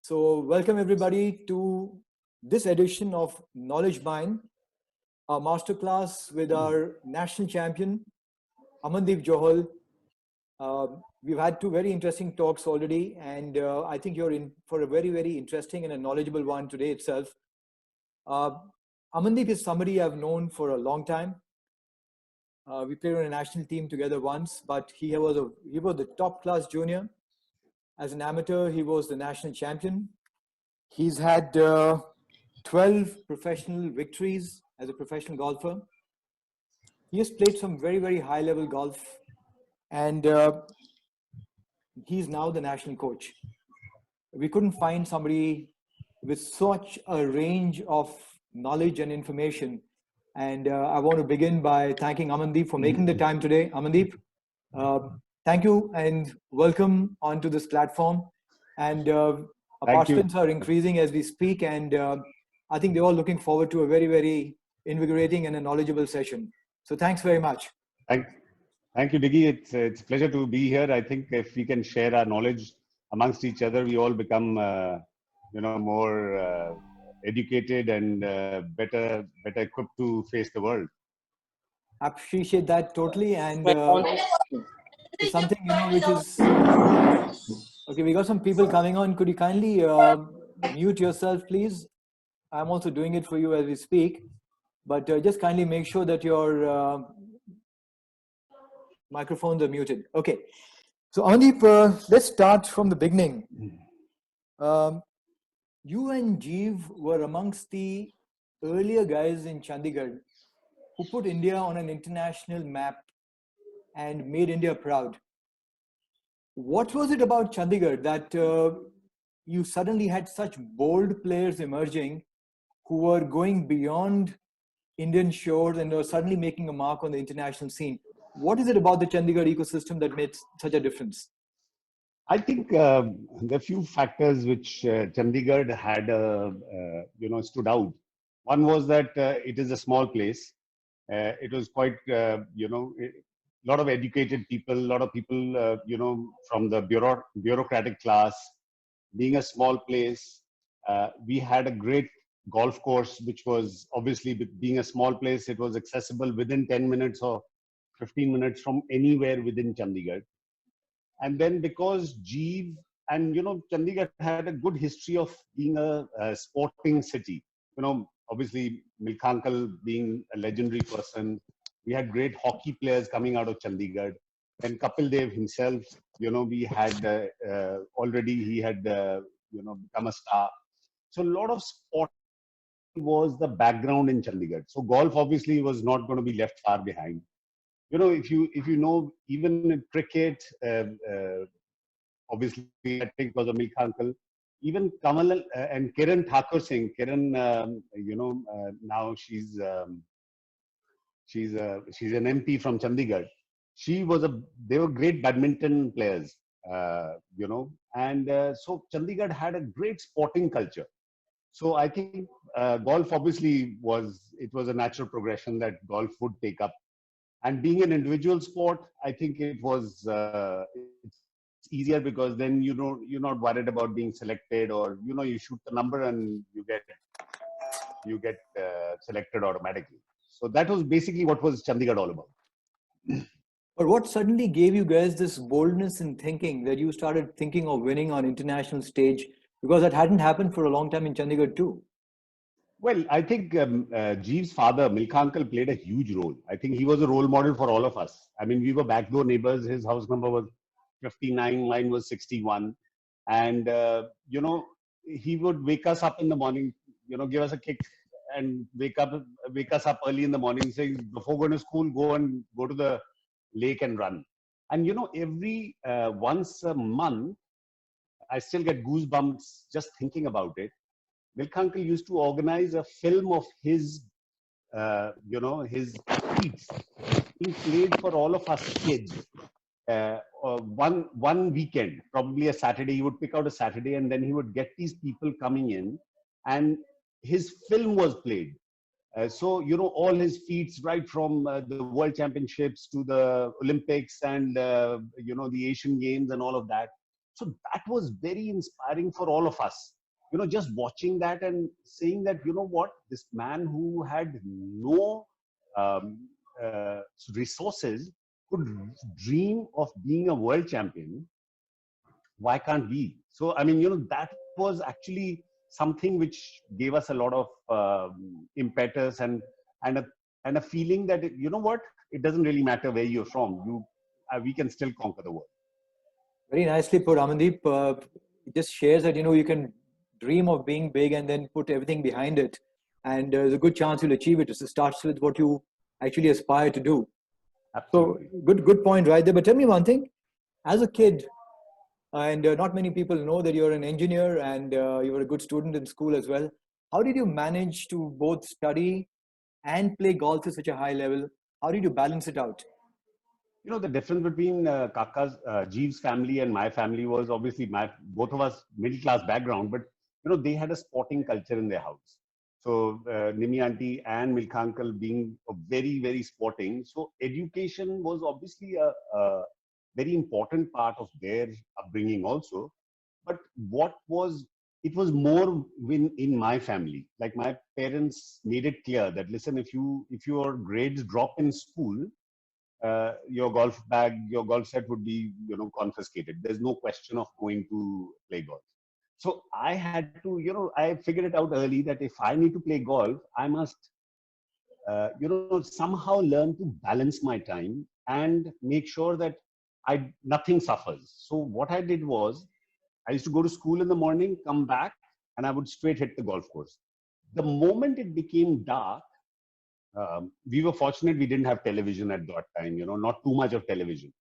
So, welcome everybody to this edition of Knowledge Mine, our masterclass with our national champion, Amandeep Johl. We've had two very interesting talks already, and I think you're in for a very, very interesting and a knowledgeable one today itself. Uh, Amandeep is somebody I've known for a long time. We played on a national team together once, but he was the top class junior. As an amateur, he was the national champion. He's had 12 professional victories as a professional golfer. He has played some very, very high level golf, and he's now the national coach. We couldn't find somebody with such a range of knowledge and information. And I want to begin by thanking Amandeep for making the time today. Amandeep, uh, thank you and welcome onto this platform. And our Thank you. participants are increasing as we speak, and I think they're all looking forward to a very, very invigorating and a knowledgeable session. So thanks very much. Thank, thank you, Diggy. It's a pleasure to be here. I think if we can share our knowledge amongst each other, we all become, more educated and better equipped to face the world. Appreciate that totally. And it's something, which is okay. We got some people coming on. Could you kindly mute yourself, please? I'm also doing it for you as we speak, but just kindly make sure that your microphones are muted. Okay. So, Amandeep, let's start from the beginning. You and Jeev were amongst the earlier guys in Chandigarh who put India on an international map and made India proud. What was it about Chandigarh that you suddenly had such bold players emerging who were going beyond Indian shores and were suddenly making a mark on the international scene? What is it about the Chandigarh ecosystem that made such a difference? I think there are few factors which Chandigarh had, stood out. One was that it is a small place. It was quite, a lot of educated people, a lot of people, from the bureaucratic class. Being a small place, we had a great golf course, which was obviously being a small place, it was accessible within 10 minutes or 15 minutes from anywhere within Chandigarh. And then because Jeev and Chandigarh had a good history of being a sporting city. Obviously Milkhankal being a legendary person, we had great hockey players coming out of Chandigarh. And Kapil Dev himself, we had already he had become a star. So a lot of sport was the background in Chandigarh. So golf obviously was not going to be left far behind. If you know, even in cricket, obviously I think was a Milk Uncle. Even Kamal and Kiran Thakur Singh. Kiran, now she's an MP from Chandigarh. They were great badminton players, and so Chandigarh had a great sporting culture. So I think golf obviously was a natural progression that golf would take up. And being an individual sport, I think it's easier because then you're not worried about being selected, or you shoot the number and you get selected automatically. So that was basically what was Chandigarh all about. But what suddenly gave you guys this boldness in thinking that you started thinking of winning on international stage? Because that hadn't happened for a long time in Chandigarh too. Well, I think Jeev's father, Milkha Uncle, played a huge role. I think he was a role model for all of us. I mean, we were backdoor neighbors. His house number was 59, mine was 61. And, he would wake us up in the morning, give us a kick and wake us up early in the morning, saying, before going to school, go to the lake and run. And, every once a month, I still get goosebumps just thinking about it. Milk Uncle used to organize a film of his his feats being played for all of us kids. One weekend, probably a Saturday, he would pick out a Saturday, and then he would get these people coming in, and his film was played. So all his feats, right from the World Championships to the Olympics and the Asian Games and all of that. So that was very inspiring for all of us. Just watching that and saying that, what, this man who had no um, uh, resources could dream of being a world champion. Why can't we? So, I mean, that was actually something which gave us a lot of impetus and a and a feeling that, what, it doesn't really matter where you're from. We can still conquer the world. Very nicely put, Amandeep. It just shares that you can dream of being big and then put everything behind it, and there's a good chance you'll achieve it. It starts with what you actually aspire to do. So Absolutely. good point right there. But tell me one thing: as a kid, and not many people know that you're an engineer and you were a good student in school as well. How did you manage to both study and play golf at such a high level? How did you balance it out? The difference between Kaka's, Jeev's family and my family was obviously both of us middle class background, but they had a sporting culture in their house. So Nimi auntie and Milkha uncle being very, very sporting. So education was obviously a very important part of their upbringing also. But it was more in my family. Like, my parents made it clear that, listen, if your grades drop in school, your golf set would be, confiscated. There's no question of going to play golf. So I had to, I figured it out early that if I need to play golf, I must, somehow learn to balance my time and make sure that nothing suffers. So what I did was, I used to go to school in the morning, come back, and I would straight hit the golf course. The moment it became dark, we were fortunate we didn't have television at that time, not too much of television.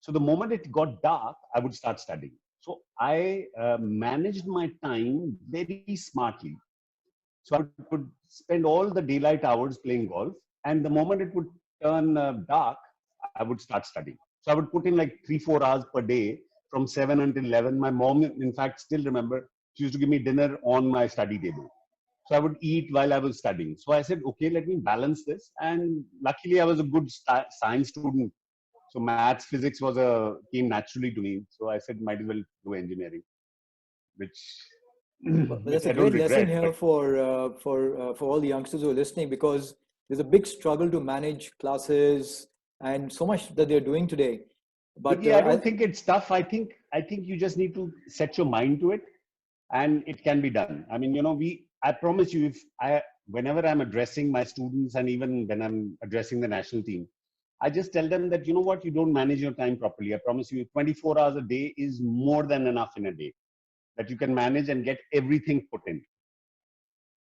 So the moment it got dark, I would start studying. So I managed my time very smartly. So I would spend all the daylight hours playing golf, and the moment it would turn dark, I would start studying. So I would put in like 3-4 hours per day from 7 until 11. My mom, in fact, still remember, she used to give me dinner on my study table. So I would eat while I was studying. So I said, okay, let me balance this. And luckily, I was a good science student. So maths, physics came naturally to me. So I said, might as well do engineering, which But which that's a I don't great lesson regret. here But for all the youngsters who are listening, because there's a big struggle to manage classes and so much that they're doing today. But yeah, I don't think it's tough. I think you just need to set your mind to it, and it can be done. I mean, I promise you, if whenever I'm addressing my students, and even when I'm addressing the national team, I just tell them that, what, you don't manage your time properly. I promise you, 24 hours a day is more than enough in a day that you can manage and get everything put in.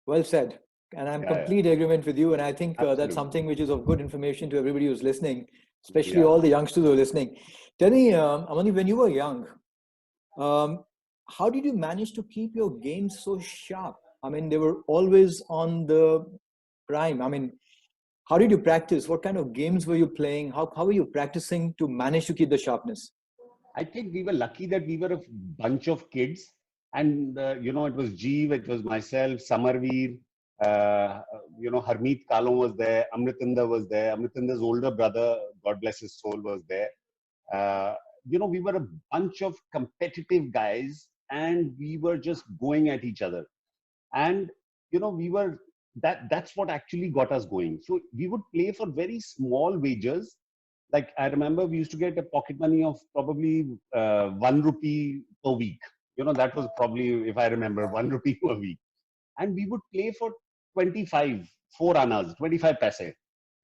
well said. And I'm Yeah, yeah, complete agreement with you. And I think that's absolutely. something which is of good information to everybody who's listening, especially Yeah. all the youngsters who are listening. Tell me, Amani, when you were young, um, how did you manage to keep your games so sharp? I mean, they were always on the prime. I mean, how did you practice? What kind of games were you playing? How were you practicing to manage to keep the sharpness? I think we were lucky that we were a bunch of kids, and it was Jeev, it was myself, Samarveer, Harmeet Kalon was there, Amritinder was there, Amritinder's older brother, God bless his soul, was there. Uh, we were a bunch of competitive guys, and we were just going at each other. And we were that's what actually got us going. So we would play for very small wagers. Like, I remember we used to get a pocket money of probably 1 rupee per week. That was probably, if I remember, 1 rupee per week. And we would play for 25 4 annas, 25 paise.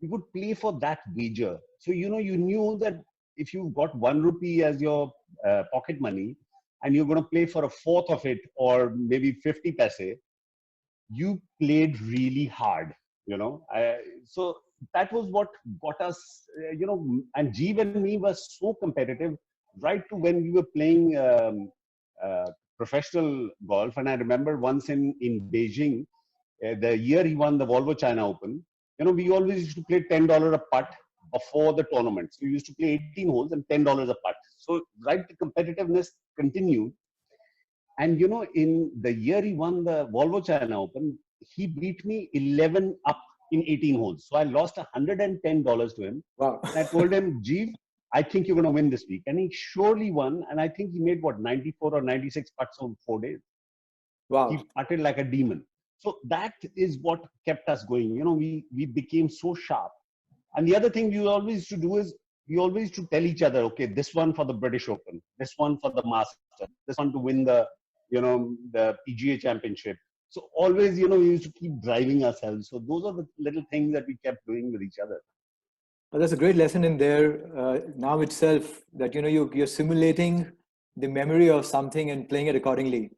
We would play for that wager. So you knew that if you got 1 rupee as your pocket money, and you're going to play for a fourth of it, or maybe 50 paise, you played really hard. So that was what got us, and Jeev and me were so competitive right to when we were playing uh, professional golf. And I remember once in Beijing, the year he won the Volvo China Open, we always used to play $10 a putt before the tournament. So we used to play 18 holes and $10 a putt. So right, the competitiveness continued. And in the year he won the Volvo China Open, he beat me 11 up in 18 holes. So I lost $110 to him. Wow. And I told him, Jeev, I think you're going to win this week. And he surely won. And I think he made what, 94 or 96 putts on 4 days. He Wow. putted like a demon. So that is what kept us going. We became so sharp. And the other thing we always used to do is we always used to tell each other, okay, this one for the British Open, this one for the Masters, this one to win the PGA Championship. So always, we used to keep driving ourselves. So those are the little things that we kept doing with each other. But there's a great lesson in there now itself that you're simulating the memory of something and playing it accordingly.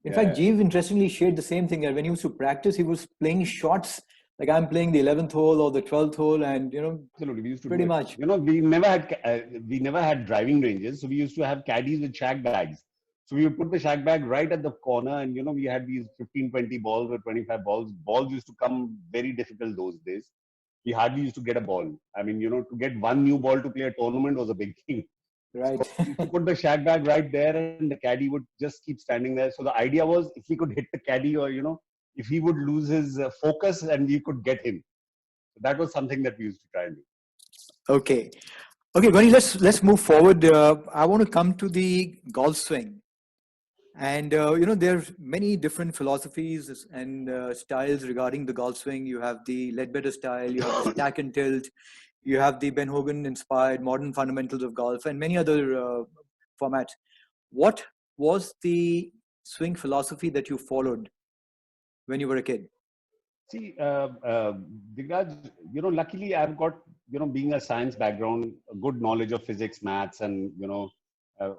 In fact, Yeah. Jeev interestingly shared the same thing, that when he used to practice, he was playing shots like I'm playing the 11th hole or the 12th hole, and Absolutely, we used to do pretty it. much. We never had driving ranges, so we used to have caddies with shag bags. So we would put the shag bag right at the corner, and we had these 15, 20 balls or 25 balls. Balls used to come very difficult those days. We hardly used to get a ball. I mean, to get one new ball to play a tournament was a big thing. Right. So we used to put the shag bag right there, and the caddy would just keep standing there. So the idea was, if we could hit the caddy, or if he would lose his focus, and we could get him. So that was something that we used to try and do. Okay. Okay, Gani, let's move forward. I want to come to the golf swing. And there's many different philosophies and styles regarding the golf swing. You have the Ledbetter style, you have the stack and tilt, you have the Ben Hogan inspired modern fundamentals of golf, and many other formats. What was the swing philosophy that you followed when you were a kid? See, Digraj, luckily I've got, being a science background, a good knowledge of physics, maths, and,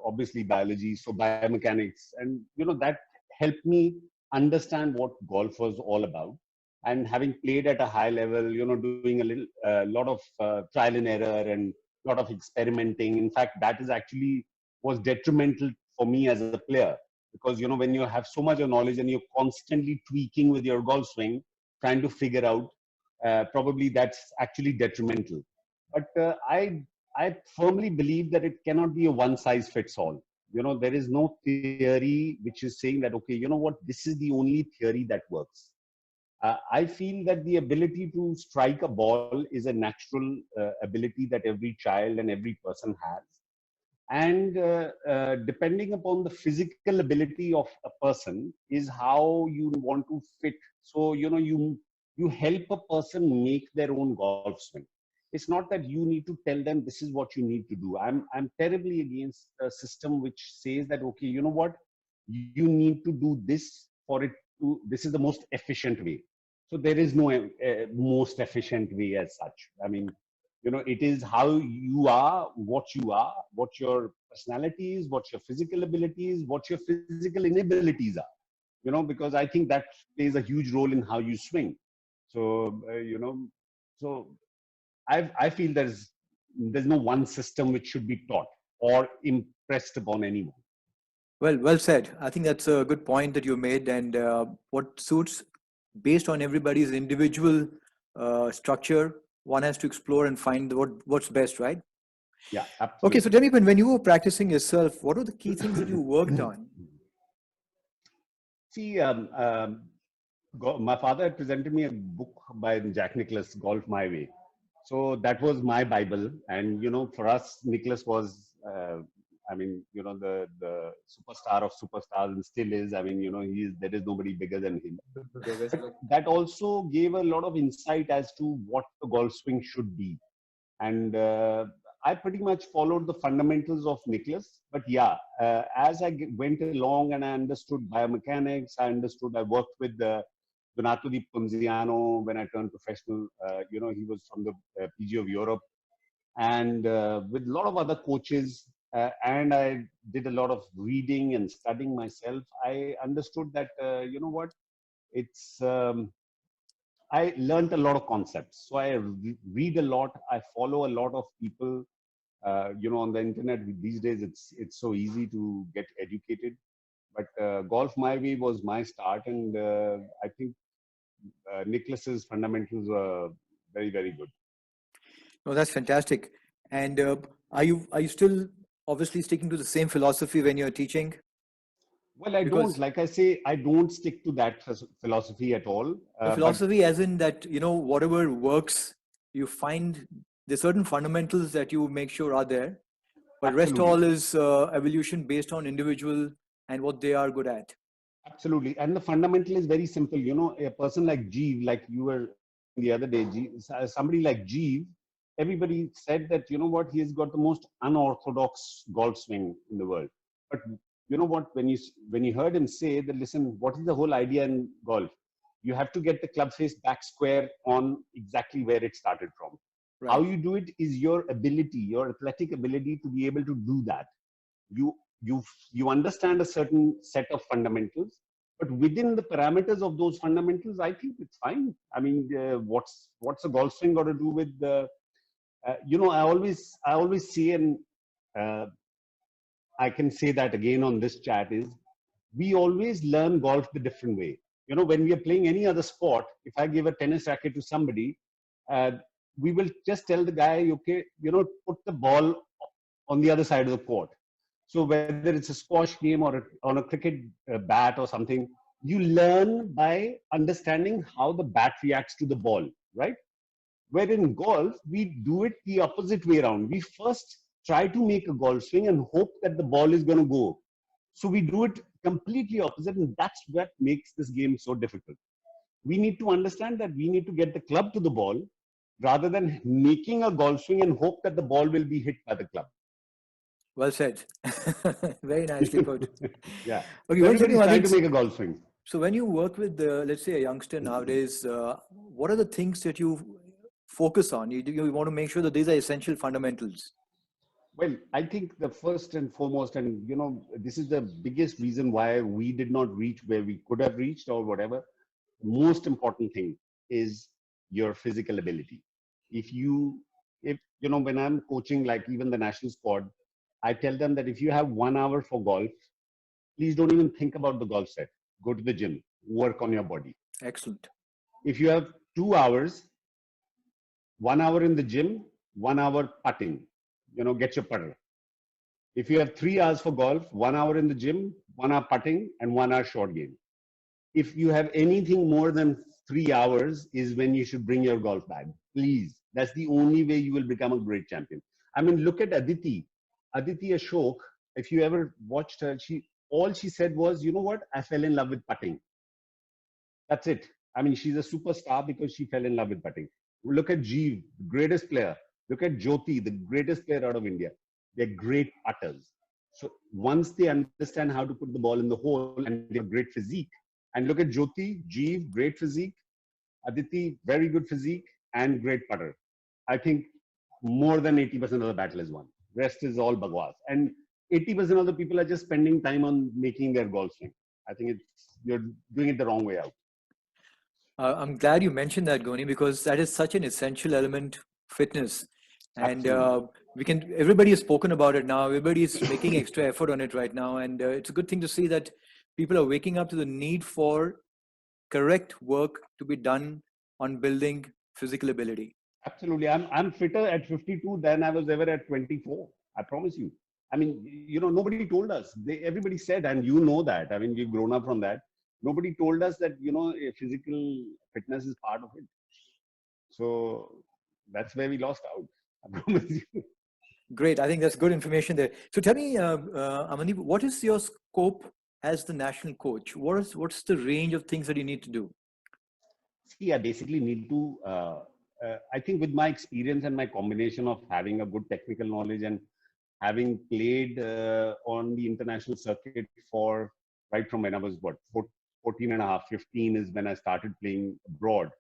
obviously biology, so biomechanics. And, that helped me understand what golf was all about. And having played at a high level, doing a lot of trial and error and a lot of experimenting. In fact, that is actually was detrimental for me as a player. Because, when you have so much of knowledge and you're constantly tweaking with your golf swing, trying to figure out, probably that's actually detrimental. But I firmly believe that it cannot be a one size fits all. There is no theory which is saying that, okay, you know what, this is the only theory that works. I feel that the ability to strike a ball is a natural ability that every child and every person has. And depending upon the physical ability of a person is how you want to fit. So you help a person make their own golf swing. It's not that you need to tell them this is what you need to do. I'm terribly against a system which says that, okay, you know what, you need to do this for it to, this is the most efficient way. So there is no most efficient way as such. I mean, it is how you are, what your personality is, what your physical abilities, what your physical inabilities are, because I think that plays a huge role in how you swing. So so I feel there's no one system which should be taught or impressed upon anyone. Well said. I think that's a good point that you made, and what suits based on everybody's individual structure, one has to explore and find what's best, right? Yeah, Okay, so absolutely. tell me, when you were practicing yourself, what were the key things that you worked on? See, my father had presented me a book by Jack Nicklaus, Golf My Way. So that was my Bible. And, for us, Nicklaus was, I mean, the superstar of superstars and still is. I mean, there is nobody bigger than him. But that also gave a lot of insight as to what the golf swing should be. And I pretty much followed the fundamentals of Nicholas. But yeah, as I went along and I understood biomechanics, I worked with Donato Di Ponziano when I turned professional. He was from the PG of Europe, and with a lot of other coaches. And I did a lot of reading and studying myself. I understood that, what, it's I learned a lot of concepts. So I read a lot. I follow a lot of people. On the internet these days, it's so easy to get educated. But Golf My Way was my start, and I think Nicholas's fundamentals were very, very good. No, that's fantastic. And are you still obviously sticking to the same philosophy when you're teaching? Well, I don't, Because like I say, I don't stick to that philosophy at all. the But philosophy, as in that, whatever works, you find There's certain fundamentals that you make sure are there, but rest Absolutely. all is evolution based on individual and what they are good at. Absolutely. And the fundamental is very simple. You know, a person like Jeev, like you were saying the other day, somebody like Jeev, everybody said that, you know what, he has got the most unorthodox golf swing in the world. But you know what, when you heard him say that, listen, what is the whole idea in golf? You have to get the club face back square on exactly where it started from. How Right. you do it is your ability, your athletic ability to be able to do that. you you you understand a certain set of fundamentals, but within the parameters of those fundamentals, I think it's fine. I mean, what's a golf swing got to do with the you know, I always see, and uh, I can say that again on this chat, is we always learn golf the different way. You know, when we are playing any other sport, if I give a tennis racket to somebody, uh, we will just tell the guy, okay, you know, put the ball on the other side of the court. So whether it's a squash game or on a cricket bat or something, you learn by understanding how the bat reacts to the ball, right? Where in golf, we do it the opposite way around. We first try to make a golf swing and hope that the ball is going to go. So we do it completely opposite, and that's what makes this game so difficult. We need to understand that we need to get the club to the ball rather than making a golf swing and hope that the ball will be hit by the club. Well said. Very nicely put. Yeah. Okay, So one second, everybody's I trying think. to make a golf swing. So when you work with, let's say, a youngster nowadays, what are the things that you focus on? You want to make sure that these are essential fundamentals. Well, I think the first and foremost, and you know, this is the biggest reason why we did not reach where we could have reached or whatever. Most important thing is your physical ability. If you know, when I'm coaching, like even the national squad, I tell them that if you have 1 hour for golf, please don't even think about the golf set. Go to the gym, work on your body. Excellent. If you have 2 hours, 1 hour in the gym, 1 hour putting, you know, get your putter. If you have 3 hours for golf, 1 hour in the gym, 1 hour putting, and 1 hour short game. If you have anything more than 3 hours, is when you should bring your golf bag. Please. That's the only way you will become a great champion. I mean, look at Aditi. Aditi Ashok, if you ever watched her, all she said was, you know what? I fell in love with putting. That's it. I mean, she's a superstar because she fell in love with putting. Look at Jeev, the greatest player. Look at Jyoti, the greatest player out of India. They're great putters. So once they understand how to put the ball in the hole and they have great physique, and look at Jyoti, Jeev, great physique, Aditi, very good physique, and great putter. I think more than 80% of the battle is won. Rest is all bagwas. And 80% of the people are just spending time on making their golf swing. I think you're doing it the wrong way out. I'm glad you mentioned that, Goni, because that is such an essential element, fitness. And Absolutely. everybody has spoken about it now. Everybody is making extra effort on it right now. And it's a good thing to see that people are waking up to the need for correct work to be done on building physical ability. Absolutely. I'm fitter at 52 than I was ever at 24. I promise you. I mean, you know, nobody told us. Everybody said, and you know that. I mean, we've grown up from that. Nobody told us that, you know, physical fitness is part of it. So that's where we lost out. I promise you. Great. I think that's good information there. So tell me, Amandeep, what is your scope as the national coach? What's the range of things that you need to do? See, I basically need to, I think with my experience and my combination of having a good technical knowledge and having played on the international circuit for right from when I was 14 and a half, 15 is when I started playing abroad.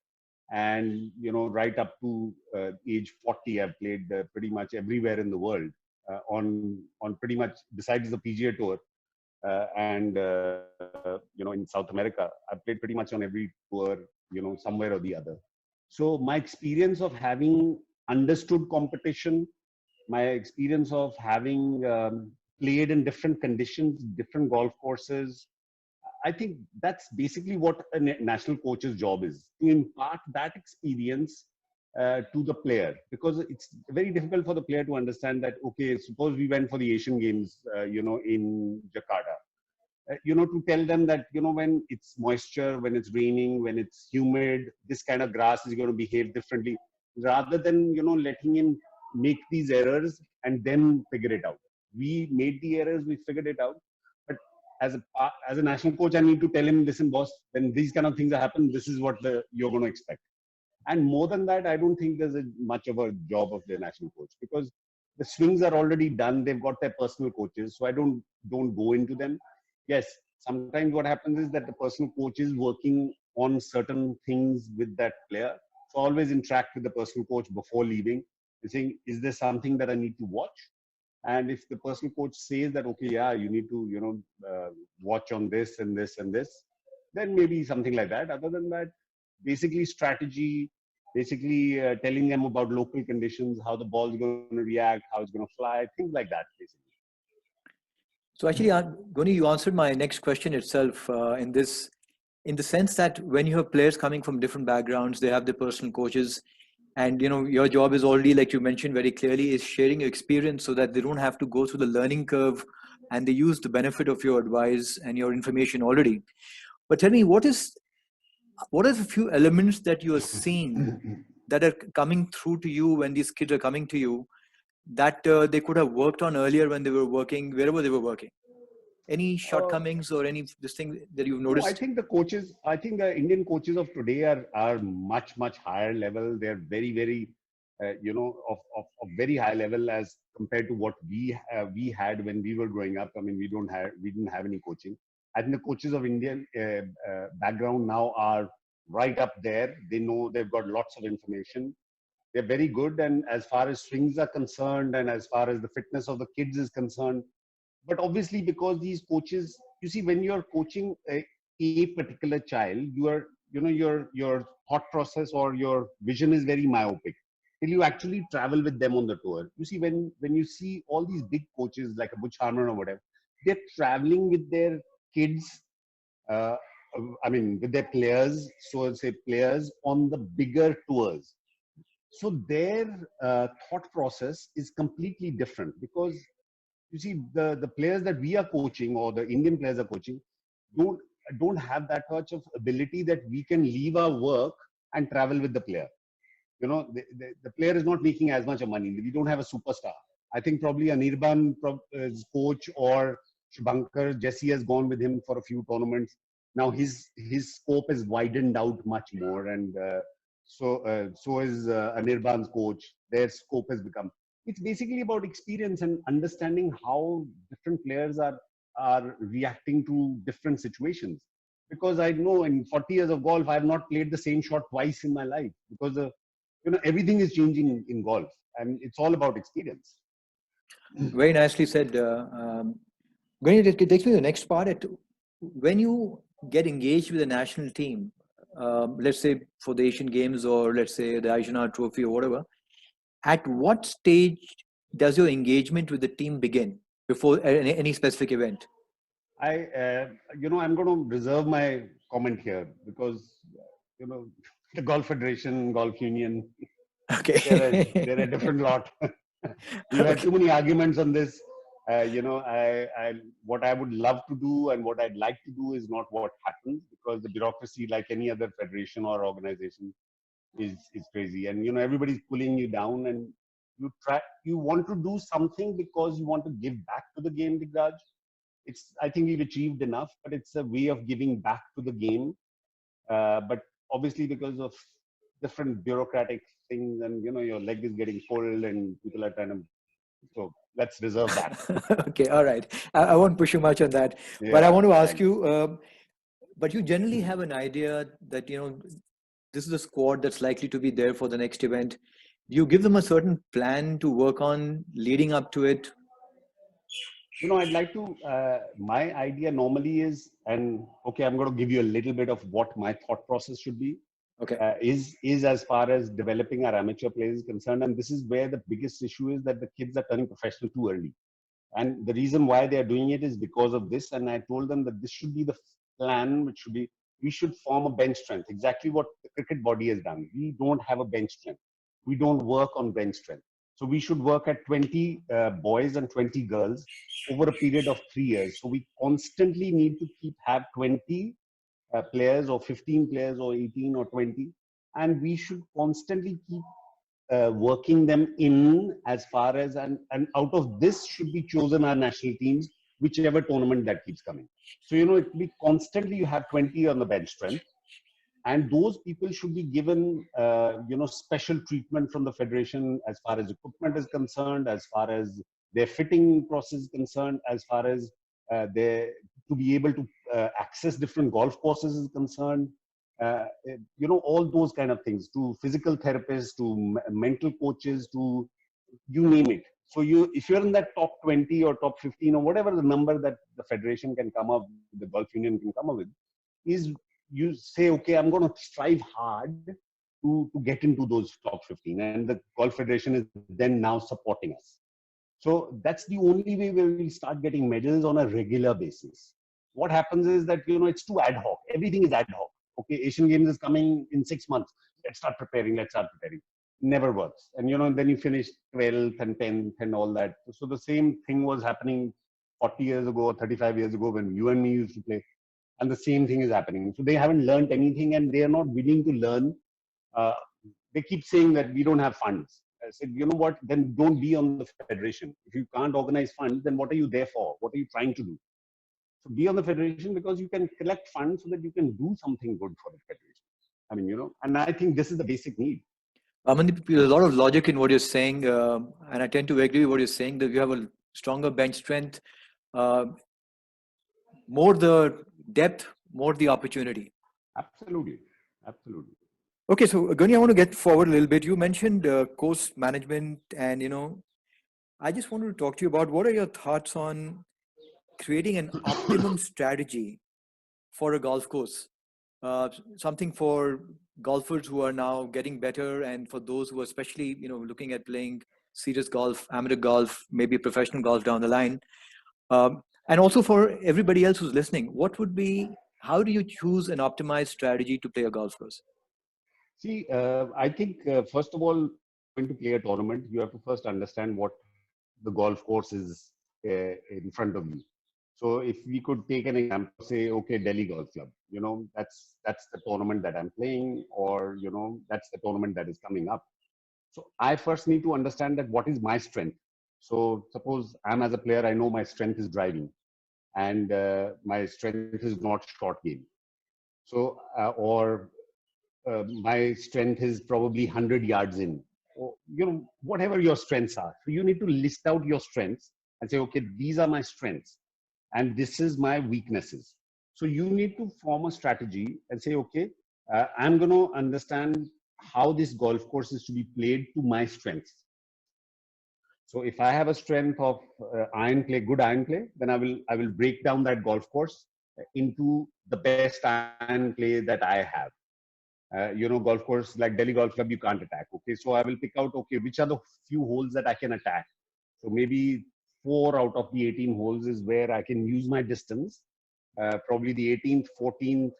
And, you know, right up to age 40, I've played pretty much everywhere in the world on pretty much, besides the PGA Tour, and you know, in South America, I played pretty much on every tour, you know, somewhere or the other. So my experience of having understood competition, my experience of having played in different conditions, different golf courses, I think that's basically what a national coach's job is, to impart that experience to the player, because it's very difficult for the player to understand that, okay, suppose we went for the Asian Games, you know, in Jakarta. You know, to tell them that, you know, when it's moisture, when it's raining, when it's humid, this kind of grass is going to behave differently. rather than, letting him make these errors and then figure it out. We made the errors, we figured it out. But as a national coach, I need to tell him, listen, boss, when these kind of things happen, this is what you're going to expect. And more than that, I don't think there's much of a job of the national coach, because the swings are already done. They've got their personal coaches, so I don't go into them. Yes, sometimes what happens is that the personal coach is working on certain things with that player. So always interact with the personal coach before leaving, and saying, is there something that I need to watch? And if the personal coach says that, okay, yeah, you need to, watch on this and this and this, then maybe something like that. Other than that, basically strategy, basically telling them about local conditions, how the ball is going to react, how it's going to fly, things like that, basically. So actually, Goni, you answered my next question itself in the sense that when you have players coming from different backgrounds, they have their personal coaches, and your job is already, like you mentioned very clearly, is sharing your experience so that they don't have to go through the learning curve, and they use the benefit of your advice and your information already. But tell me, what are the few elements that you are seeing that are coming through to you when these kids are coming to you that they could have worked on earlier when they were working, wherever they were working? Any Uh, shortcomings or any this thing that you've No, noticed? I think the Indian coaches of today are much higher level. They're very, very, of very high level as compared to what we had when we were growing up. I mean, we didn't have any coaching. I think the coaches of Indian background now are right up there. They know, they've got lots of information. They're very good, and as far as swings are concerned, and as far as the fitness of the kids is concerned, but obviously because these coaches, you see, when you're coaching a particular child, your thought process or your vision is very myopic till you actually travel with them on the tour. You see, when you see all these big coaches like a Butch Harmon or whatever, they're traveling with their kids, uh, I mean with their players, so say players on the bigger tours. So their thought process is completely different, because you see, the players that we are coaching, or the Indian players are coaching, don't don't have that much of ability that we can leave our work and travel with the player. The player is not making as much of money. We don't have a superstar. I think probably Anirban's coach, or Shubhankar, Jesse has gone with him for a few tournaments. Now his scope is widened out much more, and so is Anirban's coach. Their scope has become. It's basically about experience and understanding how different players are reacting to different situations. Because I know in 40 years of golf, I have not played the same shot twice in my life, because everything is changing in golf, and it's all about experience. Very nicely said. Going to takes me to the next part. When you get engaged with a national team, let's say for the Asian Games, or let's say the Aizanar Trophy or whatever, at what stage does your engagement with the team begin before any specific event? I'm going to reserve my comment here, because you know the Golf Federation, Golf Union, they're a Okay. different lot. We've had Okay. too many arguments on this. What I would love to do and what I'd like to do is not what happens, because the bureaucracy, like any other federation or organization, is crazy, and everybody's pulling you down, and you want to do something because you want to give back to the game, Digraj. I think we've achieved enough, but it's a way of giving back to the game. But obviously, because of different bureaucratic things, and your leg is getting pulled, and people are trying to. So let's reserve that. Okay. All right. I won't push you much on that, but I Yeah, want to ask thanks. you. But you generally have an idea that this is a squad that's likely to be there for the next event. Do you give them a certain plan to work on leading up to it? I'd like to. My idea normally is, and okay, I'm going to give you a little bit of what my thought process should be. Okay. Is as far as developing our amateur players is concerned, and this is where the biggest issue is, that the kids are turning professional too early. And the reason why they are doing it is because of this. And I told them that this should be the plan, which should be, we should form a bench strength, exactly what the cricket body has done. We don't have a bench strength. We don't work on bench strength. So we should work at 20 boys and 20 girls over a period of 3 years. So we constantly need to have 20 players, or 15 players, or 18 or 20. And we should constantly keep working them in as far as, and out of this should be chosen our national teams, whichever tournament that keeps coming. So, it will be constantly you have 20 on the bench strength, and those people should be given special treatment from the federation as far as equipment is concerned, as far as their fitting process is concerned, as far as they to be able to access different golf courses is concerned, all those kind of things, to physical therapists, to mental coaches, to you name it. So if you're in that top 20 or top 15 or whatever the number that the federation can come up, the golf union can come up with, is you say, okay, I'm going to strive hard to get into those top 15, and the golf federation is then now supporting us. So that's the only way where we start getting medals on a regular basis. What happens is that, it's too ad hoc. Everything is ad hoc. Okay, Asian Games is coming in 6 months. Let's start preparing. Never works. And, then you finish 12th and 10th and all that. So the same thing was happening 40 years ago or 35 years ago when you and me used to play. And the same thing is happening. So they haven't learned anything, and they are not willing to learn. They keep saying that we don't have funds. I said, you know what, then don't be on the federation. If you can't organize funds, then what are you there for? What are you trying to do? So be on the federation because you can collect funds so that you can do something good for the federation. I mean, and I think this is the basic need. Amandeep, there's a lot of logic in what you're saying, and I tend to agree with what you're saying, that you have a stronger bench strength, more the depth, more the opportunity. Absolutely. Okay, so Gani, I want to get forward a little bit. You mentioned course management, and I just wanted to talk to you about what are your thoughts on creating an optimum strategy for a golf course, something for golfers who are now getting better, and for those who are especially looking at playing serious golf, amateur golf, maybe professional golf down the line, and also for everybody else who's listening. How do you choose an optimized strategy to play a golf course? See, I think first of all, going to play a tournament, you have to first understand what the golf course is in front of you. So if we could take an example, say, okay, Delhi Golf Club, that's the tournament that I'm playing, or, that's the tournament that is coming up. So I first need to understand that what is my strength. So suppose I'm as a player, I know my strength is driving, and my strength is not short game. So, or my strength is probably 100 yards in, or, whatever your strengths are. So you need to list out your strengths and say, okay, these are my strengths and this is my weaknesses. So you need to form a strategy and say, okay, I'm going to understand how this golf course is to be played to my strengths. So if I have a strength of good iron play, then I will break down that golf course into the best iron play that I have. Golf course like Delhi Golf Club, you can't attack. Okay, so I will pick out, okay, which are the few holes that I can attack. So maybe 4 out of the 18 holes is where I can use my distance. Probably the 18th, 14th,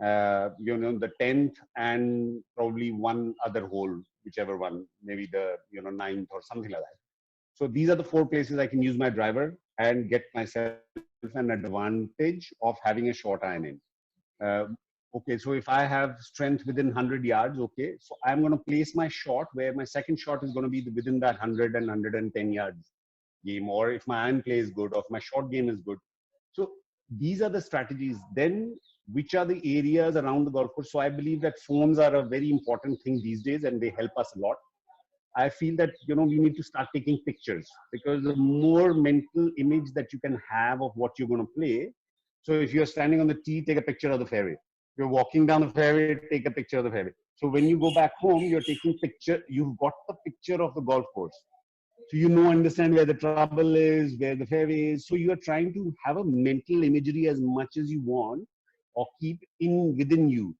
the 10th, and probably one other hole, whichever one, maybe the 9th or something like that. So these are the 4 places I can use my driver and get myself an advantage of having a short iron in. Okay, so if I have strength within 100 yards, okay, so I'm going to place my shot where my second shot is going to be within that 100 and 110 yards game, or if my iron play is good, or if my short game is good. So these are the strategies. Then which are the areas around the golf course? So I believe that phones are a very important thing these days, and they help us a lot. I feel that, we need to start taking pictures, because the more mental image that you can have of what you're going to play. So if you're standing on the tee, take a picture of the fairway. You're walking down the fairway, take a picture of the fairway. So when you go back home, you've got the picture of the golf course. So understand where the trouble is, where the fairway is. So you are trying to have a mental imagery as much as you want, or keep within you.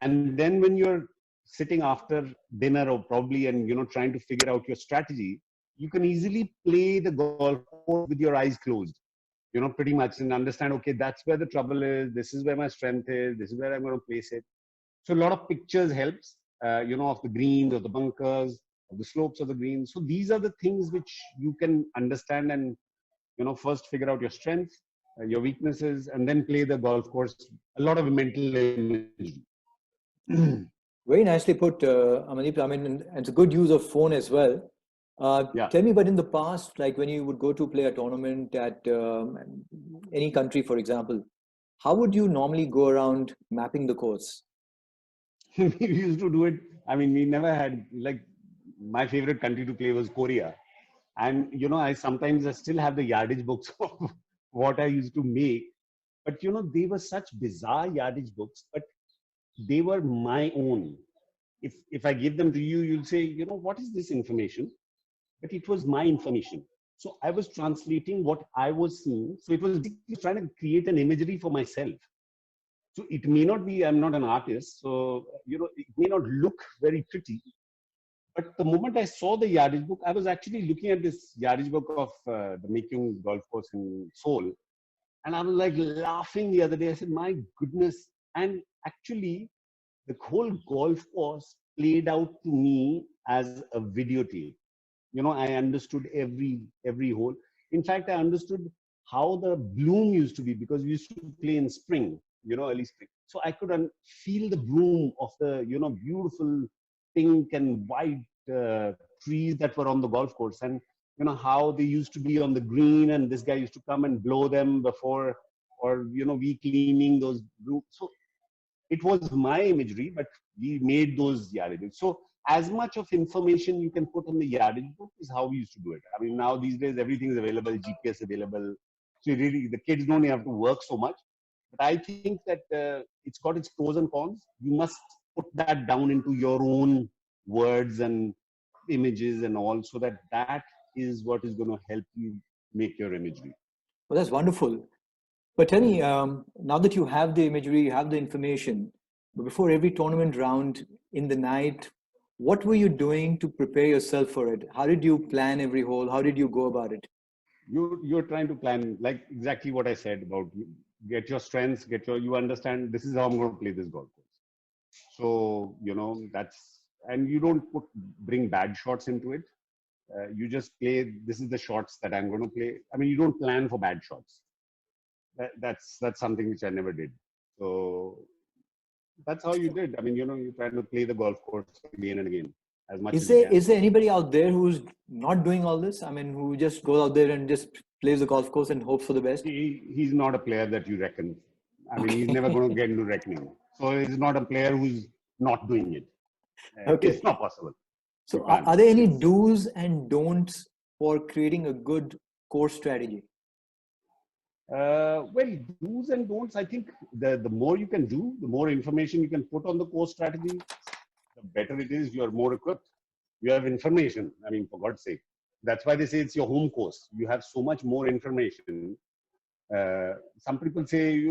And then when you're sitting after dinner or probably, and trying to figure out your strategy, you can easily play the golf course with your eyes closed, pretty much, and understand, okay, that's where the trouble is, this is where my strength is, this is where I'm going to place it. So a lot of pictures helps, of the greens, of the bunkers, of the slopes of the greens. So these are the things which you can understand, and first figure out your strengths, your weaknesses, and then play the golf course. A lot of mental imagery. Very nicely put, Amandeep. I mean, and it's a good use of phone as well. Yeah. Tell me, but in the past, like when you would go to play a tournament at any country, for example, how would you normally go around mapping the course? We used to do it. I mean, we never had like my favorite country to play was Korea, and I sometimes I still have the yardage books of what I used to make. But they were such bizarre yardage books, but they were my own. If I give them to you, you'll say, what is this information? But it was my information. So I was translating what I was seeing. So it was basically trying to create an imagery for myself. So it may not be, I'm not an artist, so it may not look very pretty. But the moment I saw the yardage book, I was actually looking at this yardage book of the Making Golf Course in Seoul. And I was like laughing the other day. I said, my goodness. And actually, the whole golf course played out to me as a videotape. I understood every hole. In fact, I understood how the bloom used to be because we used to play in spring, early spring. So I could feel the bloom of the beautiful pink and white trees that were on the golf course, and how they used to be on the green, and this guy used to come and blow them before, or we cleaning those blue. So it was my imagery, but we made those yardages. So as much of information you can put on the yardage book is how we used to do it. I mean, now these days everything is available, GPS available. So really, the kids don't have to work so much. But I think that it's got its pros and cons. You must put that down into your own words and images and all, so that is what is going to help you make your imagery. Well, that's wonderful. But tell me, now that you have the imagery, you have the information, but before every tournament round in the night, what were you doing to prepare yourself for it? How did you plan every hole? How did you go about it? You're trying to plan like exactly what I said about get your strengths, you understand this is how I'm going to play this golf course. So that's, and you don't bring bad shots into it. You just play. This is the shots that I'm going to play. I mean, you don't plan for bad shots. That's something which I never did. So that's how you did. I mean, you try to play the golf course again and again as much as you can. Is there anybody out there who's not doing all this? I mean, who just goes out there and just plays the golf course and hopes for the best? He's not a player that you reckon. I mean, he's never Okay. going to get into reckoning. So he's not a player who's not doing it. Okay. It's not possible. You So, can't. are there any It's do's and don'ts for creating a good course strategy? well, do's and don'ts. I think the more you can do, the more information you can put on the course strategy, the better it is. You are more equipped. You have information. I mean, for God's sake, that's why they say it's your home course. You have so much more information. Some people say, you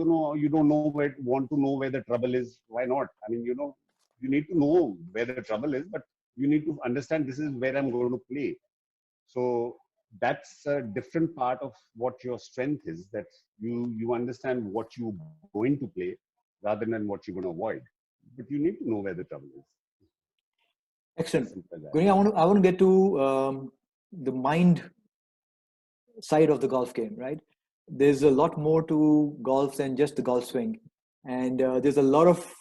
don't know want to know where the trouble is. Why not? I mean, you need to know where the trouble is, but you need to understand this is where I'm going to play. So that's a different part of what your strength is, that you understand what you're going to play rather than what you're going to avoid. But you need to know where the trouble is. As Excellent. simple as that. Guni, I want to get to the mind side of the golf game, right? There's a lot more to golf than just the golf swing. And there's a lot of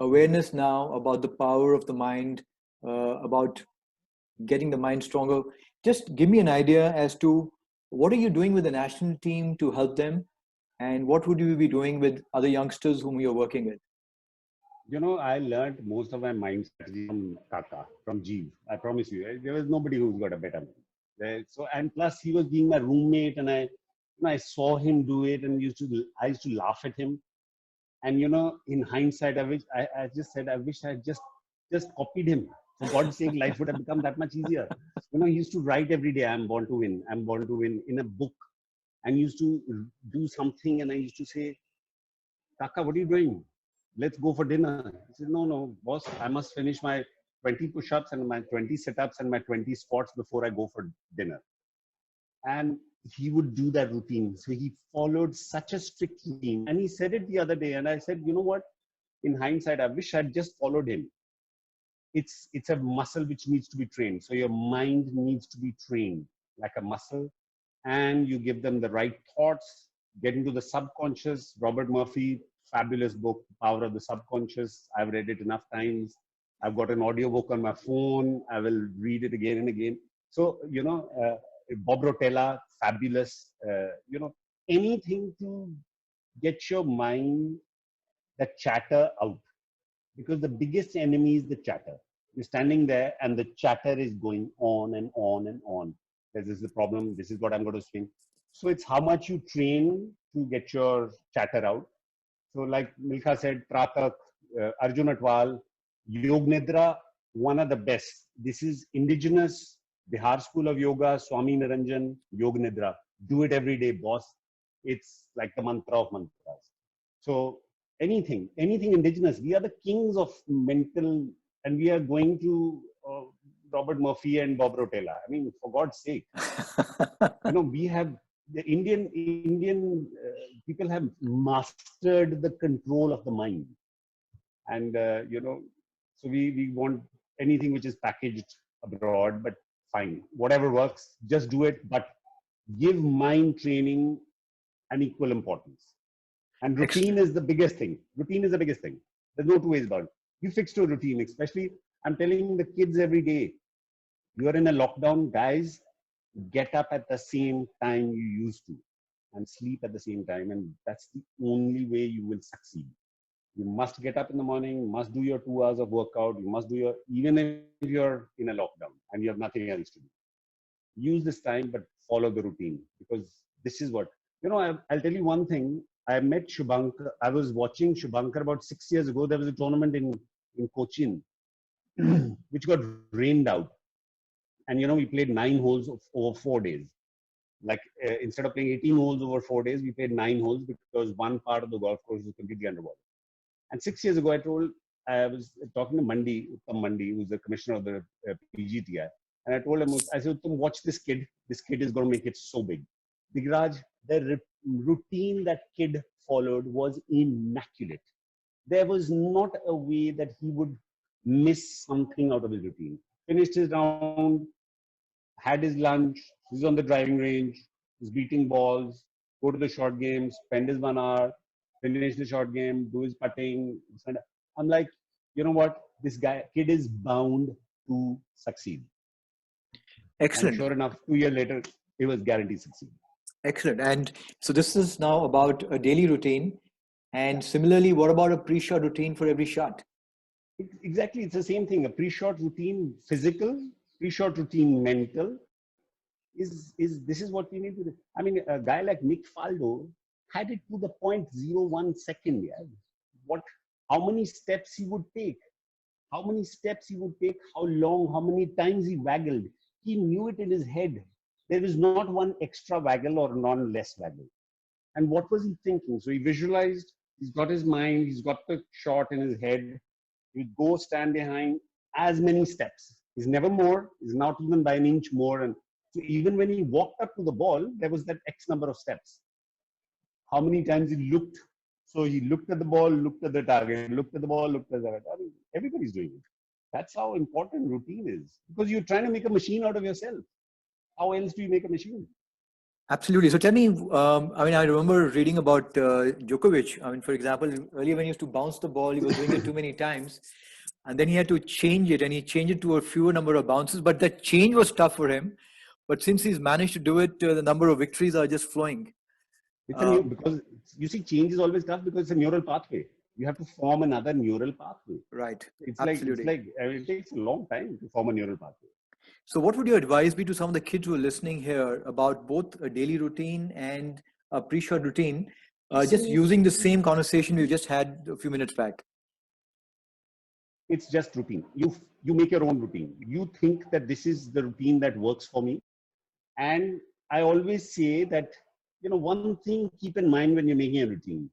awareness now about the power of the mind, about getting the mind stronger. Just give me an idea as to what are you doing with the national team to help them, and what would you be doing with other youngsters whom you're working with? I learned most of my mind strategy from Kaka, from Jeev. I promise you, there was nobody who's got a better mind. So, and plus he was being my roommate, and I saw him do it, and I used to laugh at him. And in hindsight, I just said, I wish I had just copied him. For God's sake, life would have become that much easier. He used to write every day, I'm born to win, I'm born to win, in a book, and used to do something, and I used to say, Kaka, what are you doing? Let's go for dinner. He said, no, boss, I must finish my 20 push-ups and my 20 sit-ups and my 20 squats before I go for dinner. And he would do that routine. So he followed such a strict routine. And he said it the other day. And I said, you know what? In hindsight, I wish I'd just followed him. It's a muscle which needs to be trained. So your mind needs to be trained like a muscle. And you give them the right thoughts, get into the subconscious. Robert Murphy, fabulous book, Power of the Subconscious. I've read it enough times. I've got an audiobook on my phone. I will read it again and again. So, Bob Rotella, fabulous, anything to get your mind, the chatter out. Because the biggest enemy is the chatter. You're standing there and the chatter is going on and on and on. This is the problem. This is what I'm going to swing. So it's how much you train to get your chatter out. So like Milkha said, Pratak, Arjun Atwal, Yog Nidra, one of the best. This is indigenous Bihar School of Yoga, Swami Niranjan, Yog Nidra. Do it every day, boss. It's like the mantra of mantras. So anything indigenous. We are the kings of mental, and we are going to Robert Murphy and Bob Rotella. I mean, for God's sake, we have the Indian people have mastered the control of the mind, and so we want anything which is packaged abroad, but fine, whatever works, just do it, but give mind training an equal importance. And routine is the biggest thing. Routine is the biggest thing. There's no two ways about it. You fix your routine, especially I'm telling the kids every day, you are in a lockdown, guys, get up at the same time you used to and sleep at the same time. And that's the only way you will succeed. You must get up in the morning, must do your 2 hours of workout. You must do your, even if you're in a lockdown and you have nothing else to do. Use this time, but follow the routine, because this is what, I'll tell you one thing. I met Shubhankar. I was watching Shubhankar about 6 years ago. There was a tournament in Cochin, which got rained out. And, we played 9 holes over 4 days. Like instead of playing 18 holes over 4 days, we played 9 holes because one part of the golf course was completely underwater. And 6 years ago, I was talking to Uttam Mandi, who's the commissioner of the PGTI. And I told him, I said, watch this kid. This kid is going to make it so big. Digraj, the routine that kid followed was immaculate. There was not a way that he would miss something out of his routine. Finished his round, had his lunch, he's on the driving range, he's beating balls, go to the short game, spend his 1 hour, finish the short game, do his putting. I'm like, you know what? This kid is bound to succeed. Excellent. And sure enough, 2 years later, he was guaranteed succeed. Excellent. And so this is now about a daily routine. And similarly, what about a pre-shot routine for every shot? Exactly. It's the same thing. A pre-shot routine physical, pre-shot routine mental. This is what we need to do. I mean, a guy like Nick Faldo had it to the 0.01 second. Yeah. How many steps he would take? How long, how many times he waggled. He knew it in his head. There is not one extra waggle or non-less waggle. And what was he thinking? So he visualized, he's got his mind, he's got the shot in his head. He'd go stand behind as many steps. He's never more, he's not even by an inch more. And so even when he walked up to the ball, there was that X number of steps. How many times he looked? So he looked at the ball, looked at the target, looked at the ball, looked at the target. I mean, everybody's doing it. That's how important routine is. Because you're trying to make a machine out of yourself. How else do you make a machine? Absolutely. So tell me, I remember reading about Djokovic. I mean, for example, earlier when he used to bounce the ball, he was doing it too many times. And then he had to change it, and he changed it to a fewer number of bounces. But that change was tough for him. But since he's managed to do it, the number of victories are just flowing. Because you see, change is always tough because it's a neural pathway. You have to form another neural pathway. Right. Absolutely. It takes a long time to form a neural pathway. So what would your advice be to some of the kids who are listening here about both a daily routine and a pre-shot routine, just using the same conversation we just had a few minutes back? It's just routine. You make your own routine. You think that this is the routine that works for me. And I always say that, one thing keep in mind when you're making a routine.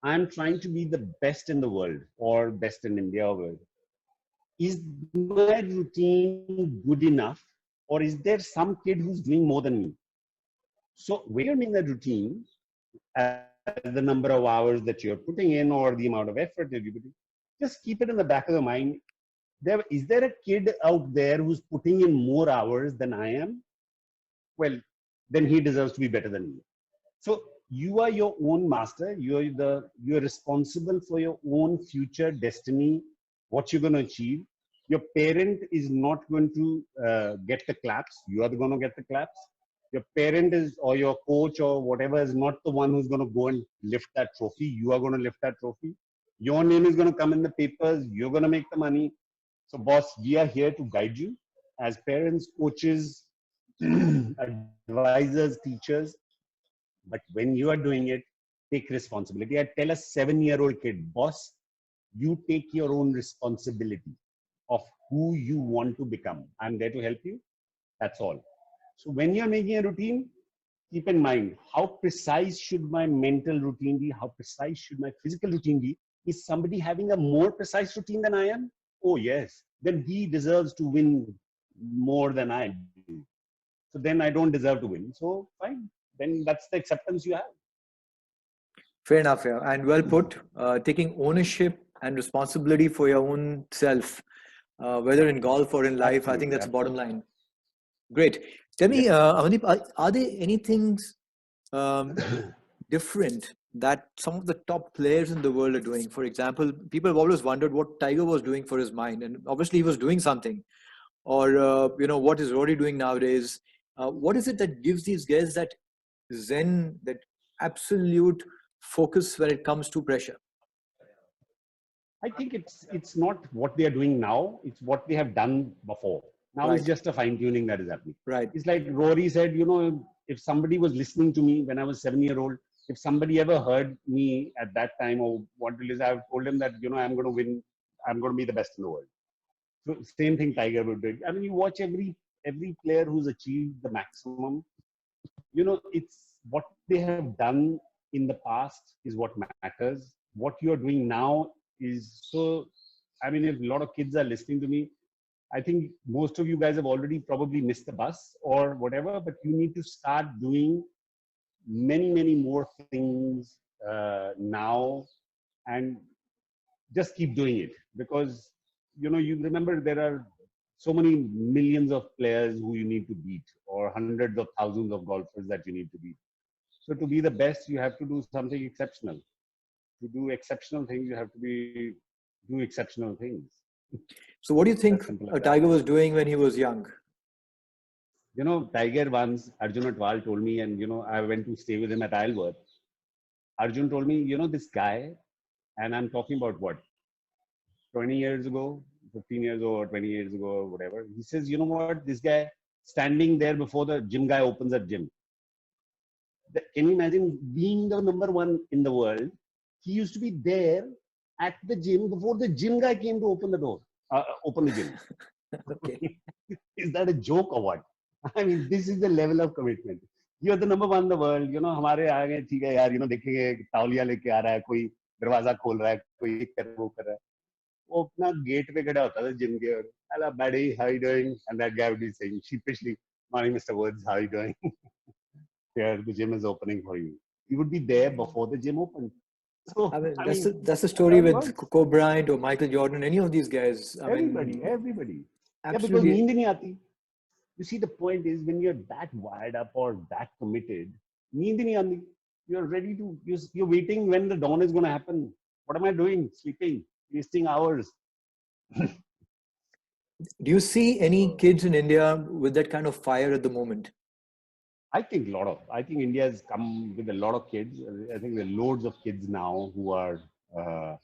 I'm trying to be the best in the world or best in India or world. Is my routine good enough, or is there some kid who's doing more than me? So when you're making that routine, the number of hours that you're putting in or the amount of effort that you put in, just keep it in the back of the mind. Is there a kid out there who's putting in more hours than I am? Well, then he deserves to be better than me. So you are your own master. You're responsible for your own future destiny. what you're going to achieve. Your parent is not going to get the claps. You are going to get the claps. Your parent is, or your coach or whatever, is not the one who's going to go and lift that trophy. You are going to lift that trophy. Your name is going to come in the papers. You're going to make the money. So, boss, we are here to guide you as parents, coaches, advisors, teachers. But when you are doing it, take responsibility. I tell a 7-year-old kid, boss, you take your own responsibility of who you want to become. I'm there to help you. That's all. So when you're making a routine, keep in mind how precise should my mental routine be, how precise should my physical routine be. Is somebody having a more precise routine than I am? Oh yes, then he deserves to win more than I do. So then I don't deserve to win. So fine, then that's the acceptance you have. Fair enough, yeah. And well put. Taking ownership and responsibility for your own self, whether in golf or in life, I think Absolutely, that's the bottom absolutely. line. Great. Tell me, Yes. Amandeep, are there any things um, different that some of the top players in the world are doing? For example, people have always wondered what Tiger was doing for his mind, and obviously he was doing something. Or what is Rory doing nowadays? What is it that gives these guys that zen, that absolute focus when it comes to pressure? I think it's not what they are doing now, it's what they have done before. Now it's Right, just a fine tuning that is happening. right. It's like Rory said, if somebody was listening to me when I was 7-year-old, if somebody ever heard me at that time or what to listen, I told him that, I'm going to win, I'm going to be the best in the world. So same thing Tiger would do. I mean, you watch every player who's achieved the maximum, it's what they have done in the past is what matters. What you're doing now is so, I mean, if a lot of kids are listening to me, I think most of you guys have already probably missed the bus or whatever, but you need to start doing many, many more things now and just keep doing it because, you remember there are so many millions of players who you need to beat or hundreds of thousands of golfers that you need to beat. So to be the best, you have to do something exceptional. To do exceptional things, you have to do exceptional things. So, what do you As think simple as that. Tiger was doing when he was young? Tiger once, Arjun Atwal told me, and I went to stay with him at Isleworth. Arjun told me, this guy, and I'm talking about what, 20 years ago, 15 years ago, or 20 years ago, or whatever. He says, you know what, this guy standing there before the gym guy opens a gym. Can you imagine being the number one in the world? He used to be there at the gym before the gym guy came to open the door, open the gym. Okay. Is that a joke or what? I mean, this is the level of commitment. You're the number one in the world. हमारे आगे ठीक है यार. देखेंगे तौलिया लेके आ रहा है कोई दरवाजा खोल रहा है कोई कर वो कर रहा है वो अपना गेट पे खड़ा होता था जिम के और hello buddy how you doing and that guy would be saying sheepishly morning Mr. Woods how you doing here the gym is opening for you. You would be there before the gym opened. I So mean, I that's mean the that's story how it with works. Kobe Bryant or Michael Jordan, any of these guys. I mean, Everybody. Yeah, because absolutely. नींद नहीं आती. You see, the point is when you're that wired up or that committed, नींद नहीं आती. You're ready to, you're waiting when the dawn is going to happen. What am I doing? Sleeping, wasting hours. Do you see any kids in India with that kind of fire at the moment? I think India has come with a lot of kids. I think there are loads of kids now who are, uh,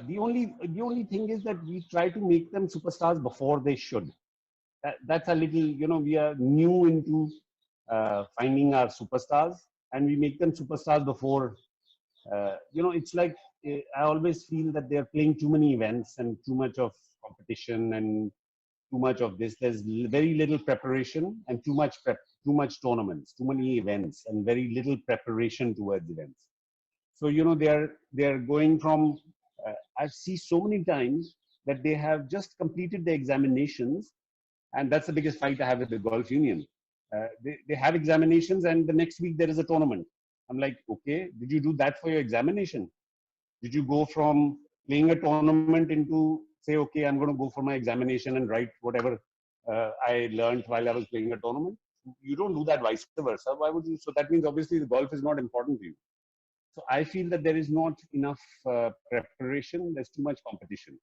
the only thing is that we try to make them superstars before they should. That's a little, we are new into finding our superstars and we make them superstars before, it's like I always feel that they're playing too many events and too much of competition and too much of this. There's very little preparation and too much tournaments, too many events and very little preparation towards events. So, they are going from, I've seen so many times that they have just completed the examinations and that's the biggest fight I have with the golf union. They have examinations and the next week there is a tournament. I'm like, okay, did you do that for your examination? Did you go from playing a tournament into say, okay, I'm going to go for my examination and write whatever I learned while I was playing a tournament? You don't do that vice versa. Why would you? So that means obviously the golf is not important to you. So I feel that there is not enough preparation. There's too much competition.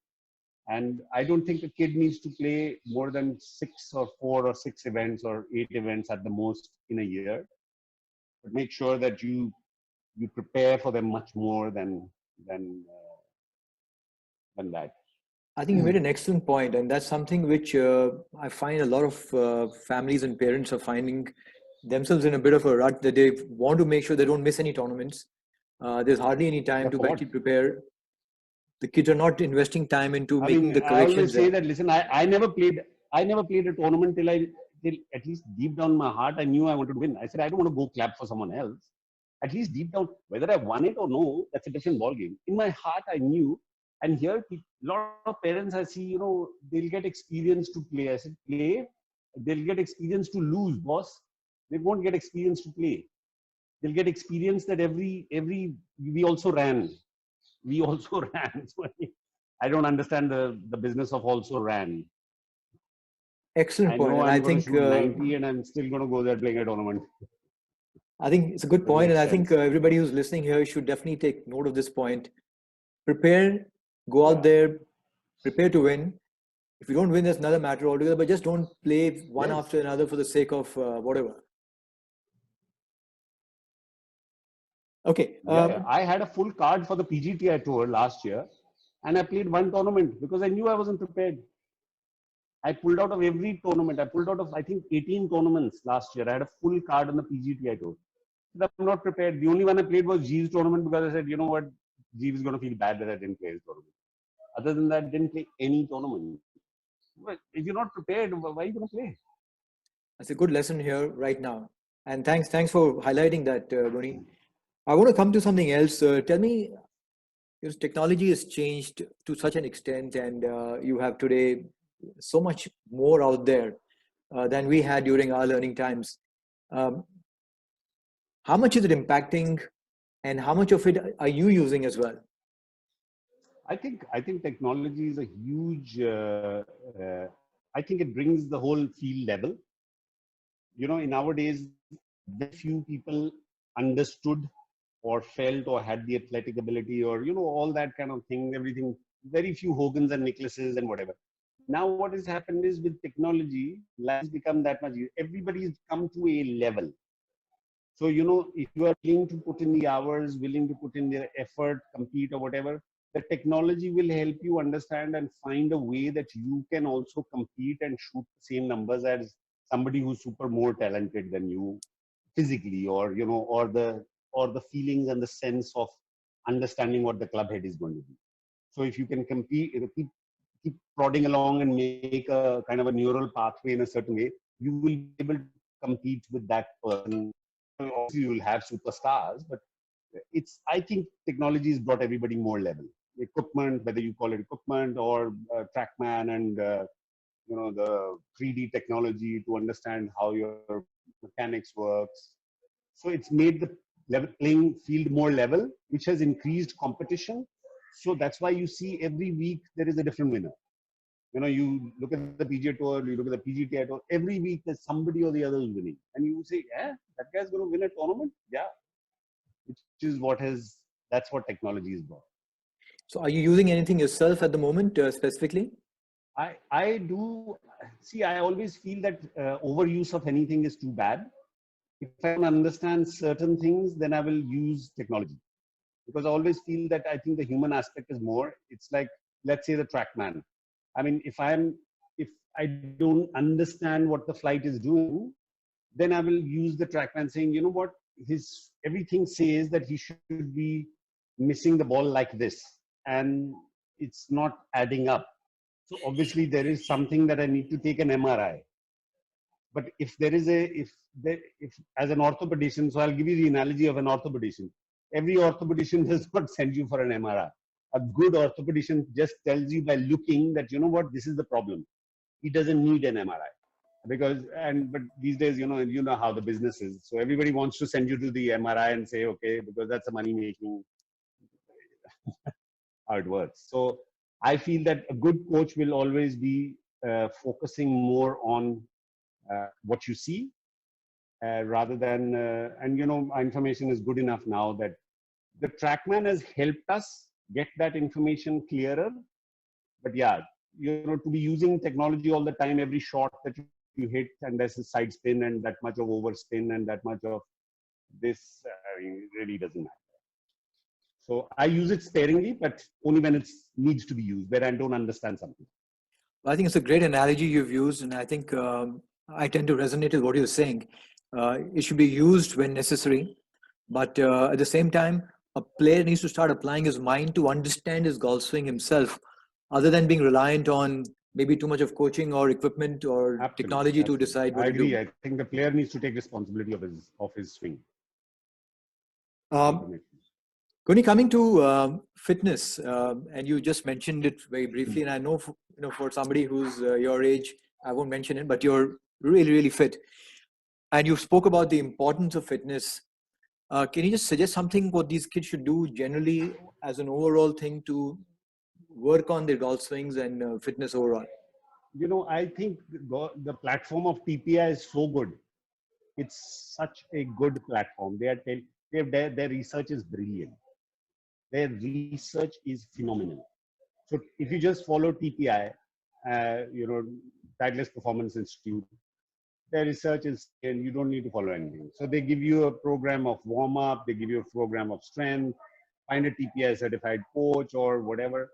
And I don't think a kid needs to play more than 4 or 6 events or 8 events at the most in a year. But make sure that you prepare for them much more than than that. I think you made an excellent point, and that's something which I find a lot of families and parents are finding themselves in a bit of a rut, that they want to make sure they don't miss any tournaments. There's hardly any time Yeah, to for what? actually prepare. The kids are not investing time into I making mean, the I always corrections. say that. Listen, I never played a tournament till at least deep down in my heart I knew I wanted to win. I said I don't want to go clap for someone else. At least deep down, whether I won it or no, that's a different ballgame. In my heart, I knew. And here, a lot of parents I see, they'll get experience to play. I said, play. They'll get experience to lose, boss. They won't get experience to play. They'll get experience that we also ran. We also ran. So I don't understand the business of also ran. Excellent I point, know and I I'm going to think shoot 90 and I'm still going to go there playing a tournament. it's a good Doesn't point, make and I think sense. everybody who's listening here should definitely take note of this point. Prepare, go out Yeah. there, prepare to win. If you don't win, that's another matter altogether. But just don't play one Yes. after another for the sake of whatever. Okay. Yeah. I had a full card for the PGTI tour last year and I played one tournament because I knew I wasn't prepared. I pulled out of every tournament. I pulled out of, I think, 18 tournaments last year. I had a full card on the PGTI tour. But I'm not prepared. The only one I played was Jeeves tournament because I said, you know what, Jeeves is going to feel bad that I didn't play his tournament. Other than that, I didn't play any tournament. But if you're not prepared, why are you going to play? That's a good lesson here right now. And thanks for highlighting that, Goni. I want to come to something else. Tell me, because technology has changed to such an extent, and you have today so much more out there than we had during our learning times. Um, how much is it impacting, and how much of it are you using as well? I think technology is a huge. I think it brings the whole field level. In our days, very few people understood or felt or had the athletic ability or all that kind of thing. Everything. Very few Hogans and Nicholases and whatever. Now, what has happened is with technology, life has become that much easier. Everybody's come to a level. So, if you are willing to put in the hours, willing to put in the effort, compete or whatever, the technology will help you understand and find a way that you can also compete and shoot the same numbers as somebody who's super more talented than you physically, or the feelings and the sense of understanding what the club head is going to do. So if you can compete, keep prodding along and make a kind of a neural pathway in a certain way, you will be able to compete with that person. Obviously, you will have superstars, but I think technology has brought everybody more level. Equipment, whether you call it equipment or TrackMan and the 3D technology to understand how your mechanics works. So it's made the playing field more level, which has increased competition. So that's why you see every week there is a different winner. You look at the PGA Tour, you look at the PGTI Tour, every week there's somebody or the other is winning. And you say, yeah, that guy's going to win a tournament? Yeah. That's what technology is about. So, are you using anything yourself at the moment, specifically? I do. See, I always feel that overuse of anything is too bad. If I don't understand certain things, then I will use technology. Because I always feel that I think the human aspect is more. It's like, let's say the TrackMan. I mean, if I don't understand what the flight is doing, then I will use the TrackMan saying, you know what, everything says that he should be missing the ball like this, and it's not adding up. So obviously there is something that I need to take an MRI. But if there is if as an orthopedician, so I'll give you the analogy of an orthopedician. Every orthopedician does not send you for an MRI. A good orthopedician just tells you by looking that, you know what, this is the problem. He doesn't need an MRI. But these days, you know how the business is. So everybody wants to send you to the MRI and say, okay, because that's a money making, how it works. So I feel that a good coach will always be focusing more on what you see rather than, and information is good enough now that the TrackMan has helped us get that information clearer. But yeah, to be using technology all the time, every shot that you hit, and there's a side spin and that much of overspin and that much of this, really doesn't matter. So I use it sparingly, but only when it needs to be used, where I don't understand something. Well, I think it's a great analogy you've used, and I think I tend to resonate with what you're saying. It should be used when necessary, but at the same time, a player needs to start applying his mind to understand his golf swing himself, other than being reliant on maybe too much of coaching or equipment or Absolutely, technology to absolutely. decide what I to do. agree. I think the player needs to take responsibility of his swing. Um, Kuni, coming to fitness, and you just mentioned it very briefly, and I know, for somebody who's your age, I won't mention it, but you're really, really fit, and you spoke about the importance of fitness. Can you just suggest something what these kids should do generally as an overall thing to work on their golf swings and fitness overall? I think the platform of TPI is so good. It's such a good platform. Their research is brilliant. Their research is phenomenal. So if you just follow TPI, Titleist Performance Institute, their research is, and you don't need to follow anything. So they give you a program of warm up, they give you a program of strength, find a TPI certified coach or whatever.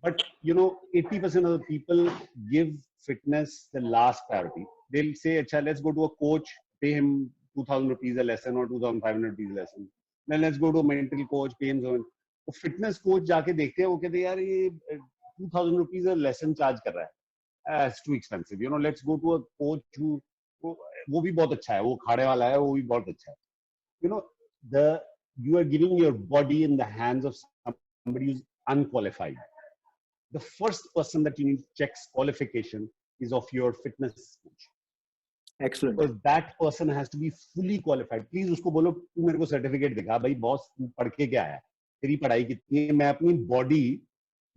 But 80% of the people give fitness the last priority. They'll say, "Acha, let's go to a coach, pay him 2,000 rupees a lesson or 2,500 rupees a lesson. Then let's go to a mental coach, pay him so." वो fitness coach जाके देखते हैं, वो कहते हैं यार ये 2,000 rupees a lesson charge कर रहा है, it's too expensive. Let's go to a coach who वो भी बहुत अच्छा है, वो खाड़े वाला है, वो भी बहुत अच्छा है. You know, you are giving your body in the hands of somebody who's unqualified. The first person that you need to check qualification is of your fitness coach. Excellent. Because that person has to be fully qualified. Please उसको बोलो तू मेरे को certificate दिखा भाई boss तू पढ़ के क्या है तेरी पढ़ाई कितनी है मैं अपनी बॉडी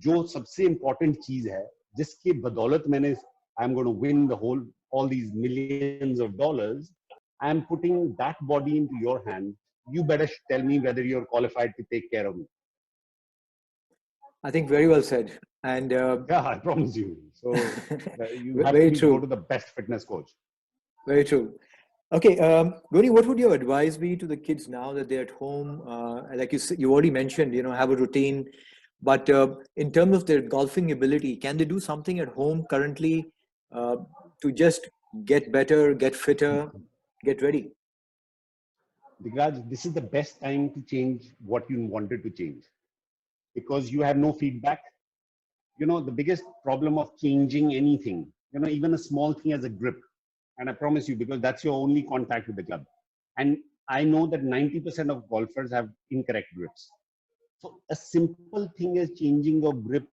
जो सबसे इम्पोर्टेंट चीज है जिसकी बदौलत मैंने I am going to win the whole all these millions of dollars, I am putting that body into your hand. You better tell me whether you're qualified to take care of me. I think very well said. And yeah, I promise you. So you have very to true. go to the best fitness coach. Very true. Okay, Goni, what would your advice be to the kids now that they're at home? Like you already mentioned, have a routine. But in terms of their golfing ability, can they do something at home currently to just get better, get fitter, get ready? Digraj, this is the best time to change what you wanted to change because you have no feedback. The biggest problem of changing anything, even a small thing as a grip, and I promise you, because that's your only contact with the club. And I know that 90% of golfers have incorrect grips. So a simple thing is changing your grip.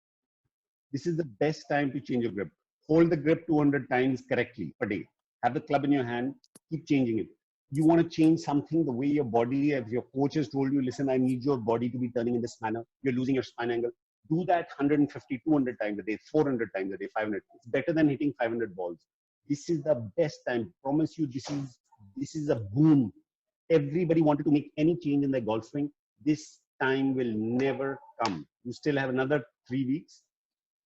This is the best time to change your grip. Hold the grip 200 times correctly per day. Have the club in your hand. Keep changing it. You want to change something, the way your body, if your coach has told you, listen, I need your body to be turning in this manner. You're losing your spine angle. Do that 150, 200 times a day, 400 times a day, 500. It's better than hitting 500 balls. This is the best time. Promise you, this is a boom. Everybody wanted to make any change in their golf swing. This time will never come. You still have another 3 weeks.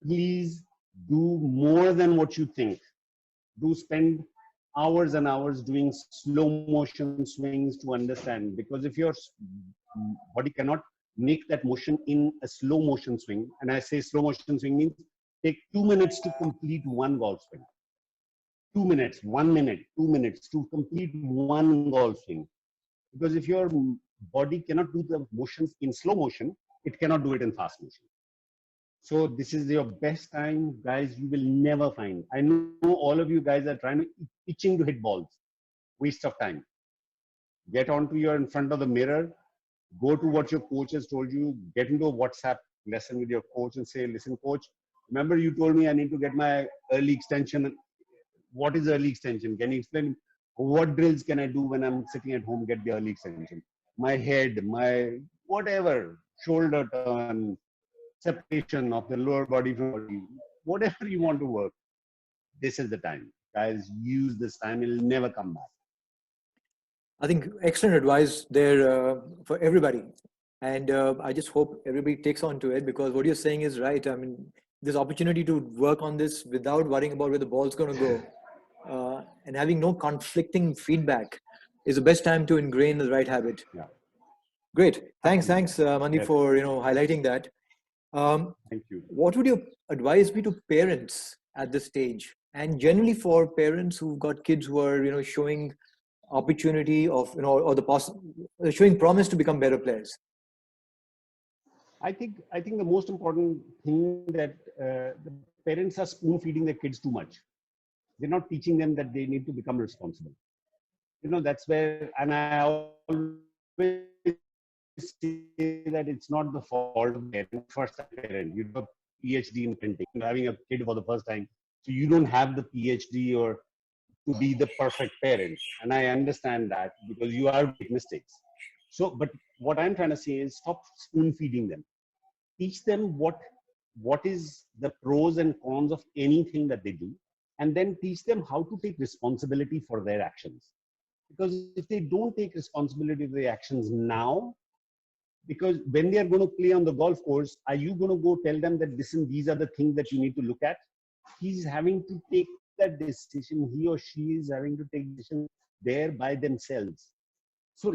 Please do more than what you think. Do spend hours and hours doing slow motion swings to understand. Because if your body cannot make that motion in a slow motion swing, and I say slow motion swing means take 2 minutes to complete one golf swing. 2 minutes, 1 minute, 2 minutes to complete one golf swing. Because if your body cannot do the motions in slow motion, it cannot do it in fast motion. So this is your best time, guys. You will never find. I know all of you guys are itching to hit balls. Waste of time. Get onto your in front of the mirror. Go to what your coach has told you. Get into a WhatsApp lesson with your coach and say, listen, coach, remember you told me I need to get my early extension. What is early extension? Can you explain what drills can I do when I'm sitting at home, get the early extension? My head, my whatever, shoulder turn, separation of the lower body from body, whatever you want to work. This is the time. Guys, use this time. It'll never come back. I think excellent advice there for everybody. And I just hope everybody takes on to it, because what you're saying is right. I mean, this opportunity to work on this without worrying about where the ball's going to go, and having no conflicting feedback, is the best time to ingrain the right habit. Yeah, Great. absolutely. Thanks, Mandeep, Yes, for highlighting that. Um, thank you. what would your advice be to parents at this stage, and generally for parents who've got kids who are showing opportunity of or showing promise to become better players? I think the most important thing that the parents are spoon feeding their kids too much. They're not teaching them that they need to become responsible. That's where, and I always say that it's not the fault of the parent. First time parent, you have a PhD in printing, having a kid for the first time, so you don't have the PhD or to be the perfect parent. And I understand that because you are make mistakes. So, but what I'm trying to say is stop spoon feeding them. Teach them what is the pros and cons of anything that they do, and then teach them how to take responsibility for their actions. Because if they don't take responsibility for their actions now, because when they are going to play on the golf course, are you going to go tell them that listen, these are the things that you need to look at? He's having to take that decision. He or she is having to take decision there by themselves. So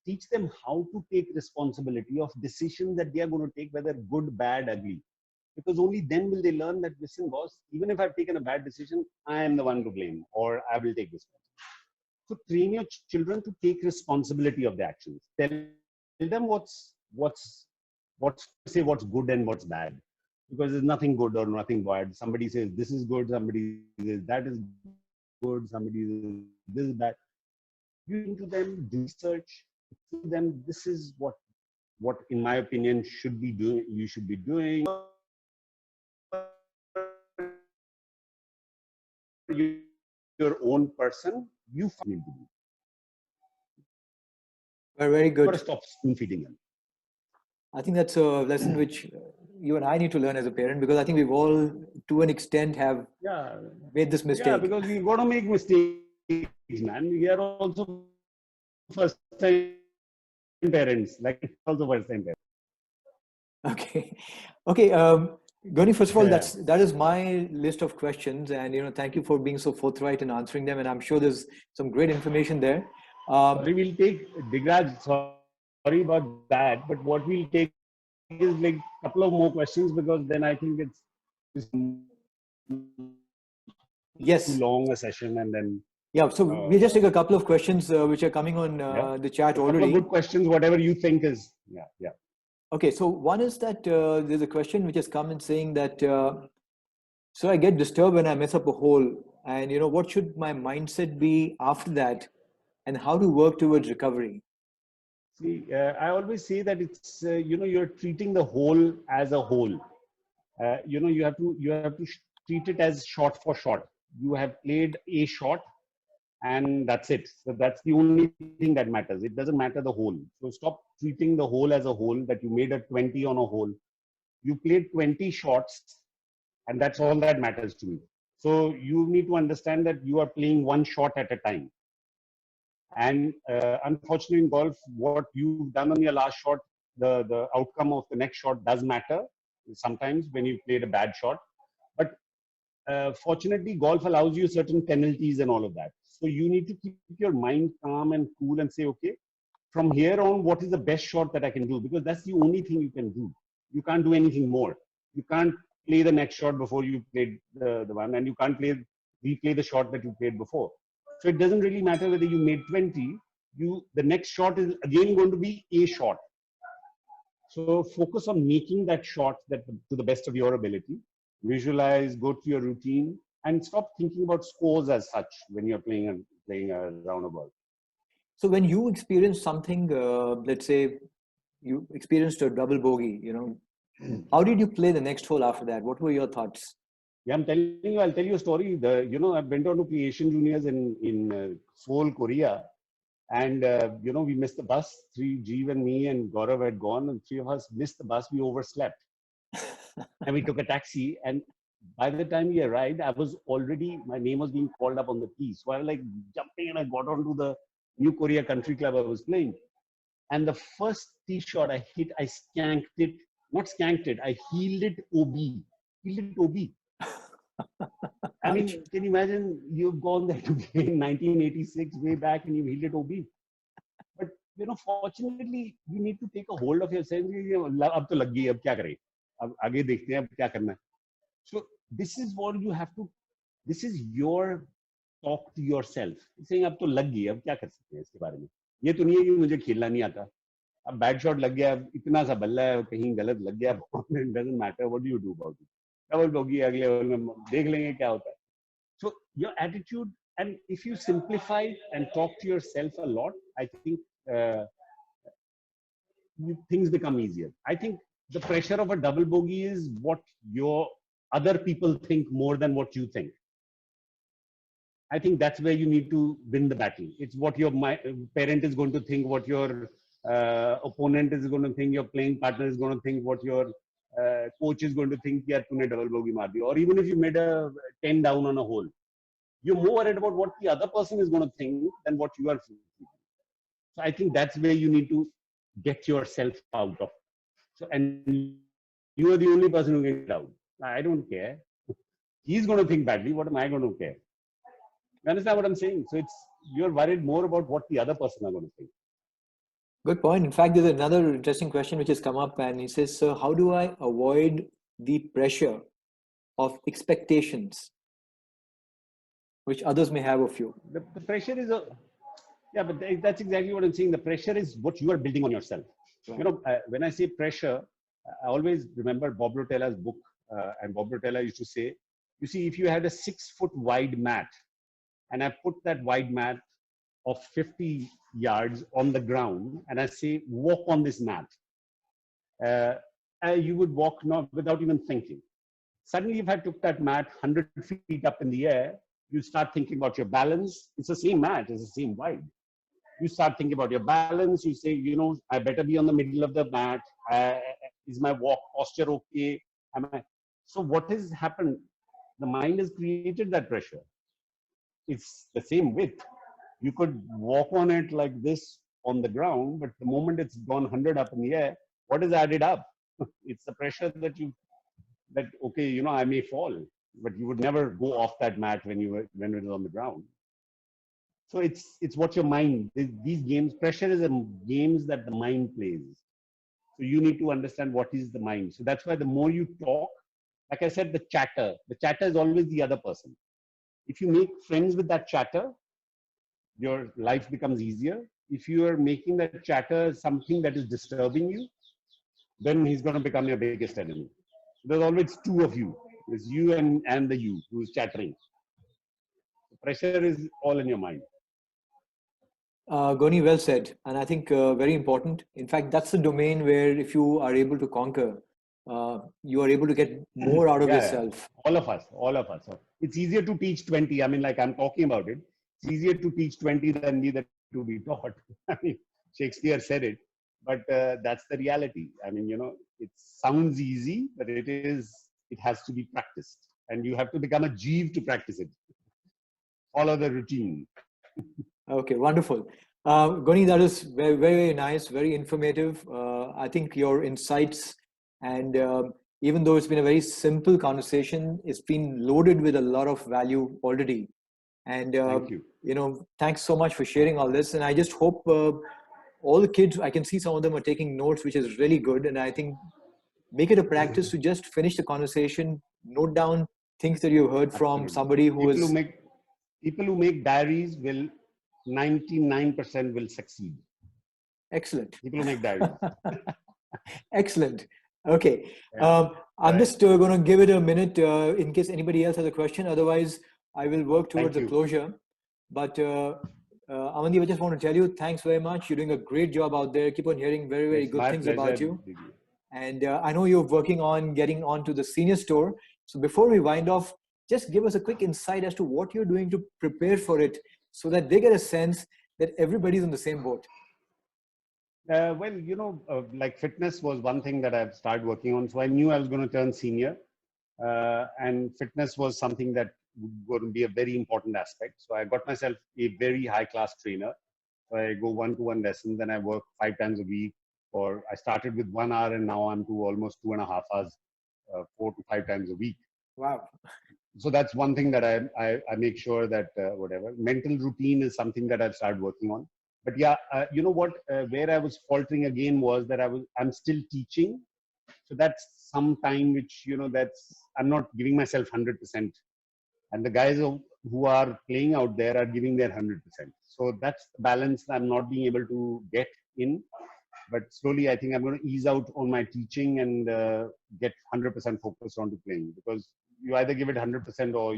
teach them how to take responsibility of decisions that they are going to take, whether good, bad, ugly. Because only then will they learn that, listen, boss, even if I've taken a bad decision, I am the one to blame, or I will take responsibility. So train your children to take responsibility of their actions. Tell them say what's good and what's bad. Because there's nothing good or nothing bad. Somebody says this is good, somebody says that is good, somebody says this is bad. You explain to them, do research, explain to them this is what in my opinion should be doing, you should be doing. Your own person, you find to be. Very You've got to good. stop spoon feeding them. I think that's a lesson which you and I need to learn as a parent, because I think we've all, to an extent, have Yeah, made this yeah, mistake. because we've got to make mistakes, man. We are also first time parents. Like also first time parents. Okay, okay. Goni, first of all, Yeah. that is my list of questions, and thank you for being so forthright in answering them. And I'm sure there's some great information there. Sorry, we'll take Digraj. Sorry about that, but what we'll take is like a couple of more questions, because then I think it's too Yes, long a session, and then yeah. So we'll just take a couple of questions which are coming on yeah, the chat a couple of already. good questions, whatever you think is yeah. Okay, so one is that there's a question which has come in saying that so I get disturbed when I mess up a hole, and what should my mindset be after that, and how to work towards recovery? See, I always say that it's you're treating the whole as a whole. You have to treat it as shot for shot. You have played a shot, and that's it. So that's the only thing that matters. It doesn't matter the whole. So stop treating the whole as a whole. That you made a 20 on a hole. You played 20 shots, and that's all that matters to me. So you need to understand that you are playing one shot at a time. And unfortunately, in golf, what you've done on your last shot, the outcome of the next shot does matter sometimes when you played a bad shot. But fortunately, golf allows you certain penalties and all of that. So you need to keep your mind calm and cool and say, okay, from here on, what is the best shot that I can do? Because that's the only thing you can do. You can't do anything more. You can't play the next shot before you played the one, and you can't replay the shot that you played before. So it doesn't really matter whether you made 20. The next shot is again going to be a shot. So focus on making that shot that to the best of your ability. Visualize, go to your routine, and stop thinking about scores as such when you're playing a round of golf. So when you experience something, let's say you experienced a double bogey, how did you play the next hole after that? What were your thoughts? Yeah, I'm telling you, I'll tell you a story. I went on to play Asian Juniors in Seoul, Korea, and we missed the bus. Jeev and me and Gaurav had gone, and three of us missed the bus. We overslept, and we took a taxi. And by the time we arrived, my name was being called up on the tee. So I was like jumping, and I got onto the New Korea Country Club I was playing. And the first tee shot I hit, I skanked it, not skanked it, I heeled it OB. Heeled it OB. I mean, can you imagine you've gone there to play in 1986 way back and you heeled it OB? But, you know, fortunately, you need to take a hold of yourself. अब तो लग गई, अब क्या करें? अब आगे देखते हैं, अब क्या करना है? So this is what you have to, this is your talk to yourself. Saying अब तो लग गई, अब क्या कर सकते हैं इसके बारे में? ये तो नहीं है कि मुझे खेलना नहीं आता. अब बैड शॉट लग गया, इतना सा बल्ला है, कहीं गलत लग गया, it doesn't matter. What do you do about it? Double bogie अगले ओवर में देख लेंगे क्या होता है. So your attitude, and if you simplify and talk to yourself a lot, I think things become easier. I think the pressure of a double bogey is what your other people think more than what you think. I think that's where you need to win the battle. It's what your parent is going to think, what your opponent is going to think, your playing partner is going to think, what your coach is going to think, yaar, tune double bogey maar di. Or even if you made a 10 down on a hole, you're more worried about what the other person is going to think than what you are thinking. So I think that's where you need to get yourself out of. So, and you are the only person who can get out. I don't care. He's going to think badly. What am I going to care? You understand what I'm saying? So it's, you're worried more about what the other person are going to think. Good point. In fact, there's another interesting question which has come up, and he says, "Sir, how do I avoid the pressure of expectations which others may have of you?" The pressure is a, yeah, but that's exactly what I'm saying. The pressure is what you are building on yourself. Right. You know, when I say pressure, I always remember Bob Rotella's book, and Bob Rotella used to say, you see, if you had a 6 foot wide mat, and I put that wide mat of 50 yards on the ground, and I say, walk on this mat, you would walk not without even thinking. Suddenly, if I took that mat 100 feet up in the air, you start thinking about your balance. It's the same mat, it's the same wide. You start thinking about your balance. You say, you know, I better be on the middle of the mat. Is my walk posture okay? So what has happened? The mind has created that pressure. It's the same width. You could walk on it like this on the ground, but the moment it's gone 100 up in the air, what is added up? It's the pressure that, okay, you know, I may fall, but you would never go off that mat when it was on the ground. So it's what your mind, these games, pressure is a games that the mind plays. So you need to understand what is the mind. So that's why the more you talk, like I said, the chatter is always the other person. If you make friends with that chatter, your life becomes easier. If you are making that chatter something that is disturbing you, then he's going to become your biggest enemy. There's always two of you. There's you and the you who's chattering. The pressure is all in your mind. Goni, well said. And I think very important. In fact, that's the domain where if you are able to conquer, you are able to get more out of yourself. All of us. It's easier to teach 20. I mean, like I'm talking about it. It's easier to teach 20 than neither to be taught. I mean, Shakespeare said it, but that's the reality. I mean, you know, it sounds easy, but it has to be practiced. And you have to become a Jeev to practice it. Follow the routine. Okay, wonderful. Goni, that is very, very nice, very informative. I think your insights, and even though it's been a very simple conversation, it's been loaded with a lot of value already. And thank you. You know, thanks so much for sharing all this. And I just hope all the kids, I can see some of them are taking notes, which is really good. And I think make it a practice to just finish the conversation, note down things that you've heard from somebody who is. People who make diaries will 99% will succeed. Excellent. People who make diaries. Excellent. Okay. Yeah. I'm just going to give it a minute in case anybody else has a question. Otherwise, I will work towards the closure. But Amandeep, I just want to tell you, thanks very much. You're doing a great job out there. Keep on hearing very, very good things about you. And I know you're working on getting onto the senior tour. So before we wind off, just give us a quick insight as to what you're doing to prepare for it so that they get a sense that everybody's in the same boat. Well, you know, like fitness was one thing that I've started working on. So I knew I was going to turn senior. And fitness was something that was going to be a very important aspect. So I got myself a very high-class trainer So I go 1-to-1 lessons, then I work 5 times a week. Or I started with 1 hour and now I'm to almost 2.5 hours, 4 to 5 times a week. Wow. So that's one thing that I make sure that whatever mental routine is something that I've started working on. But yeah, you know what? Where I was faltering again was that I'm still teaching, so that's some time which that's I'm not giving myself 100%, and the guys who are playing out there are giving their 100%. So that's the balance I'm not being able to get in. But slowly, I think I'm going to ease out on my teaching and get 100% focused onto playing, because you either give it 100% or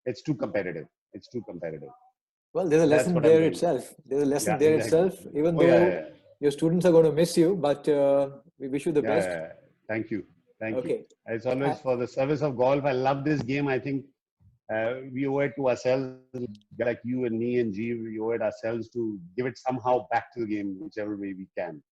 it's too competitive. It's too competitive. Well, there's a That's lesson what I'm there doing. itself. There's a lesson Yeah, there exactly. itself, even Oh yeah, yeah, though yeah. your students are going to miss you, but we wish you the Yeah, best. yeah, yeah. Thank you. Thank you. Okay. It's Uh, always for the service of golf. I love this game. I think we owe it to ourselves, like you and me and G. We owe it ourselves to give it somehow back to the game, whichever way we can.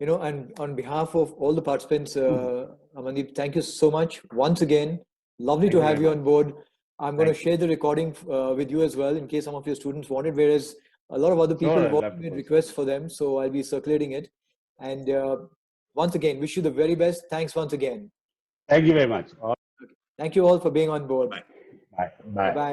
and on behalf of all the participants, Amandeep, thank you so much once again. Lovely Thank to you very have you much. on board. I'm going to Thank you. share the recording with you as well in case some of your students want it, whereas a lot of other people Sure, have I'd already love to made post. requests for them. So I'll be circulating it. And once again, wish you the very best. Thanks once again. Thank you very much. Thank you all for being on board. Bye. Bye Bye. bye.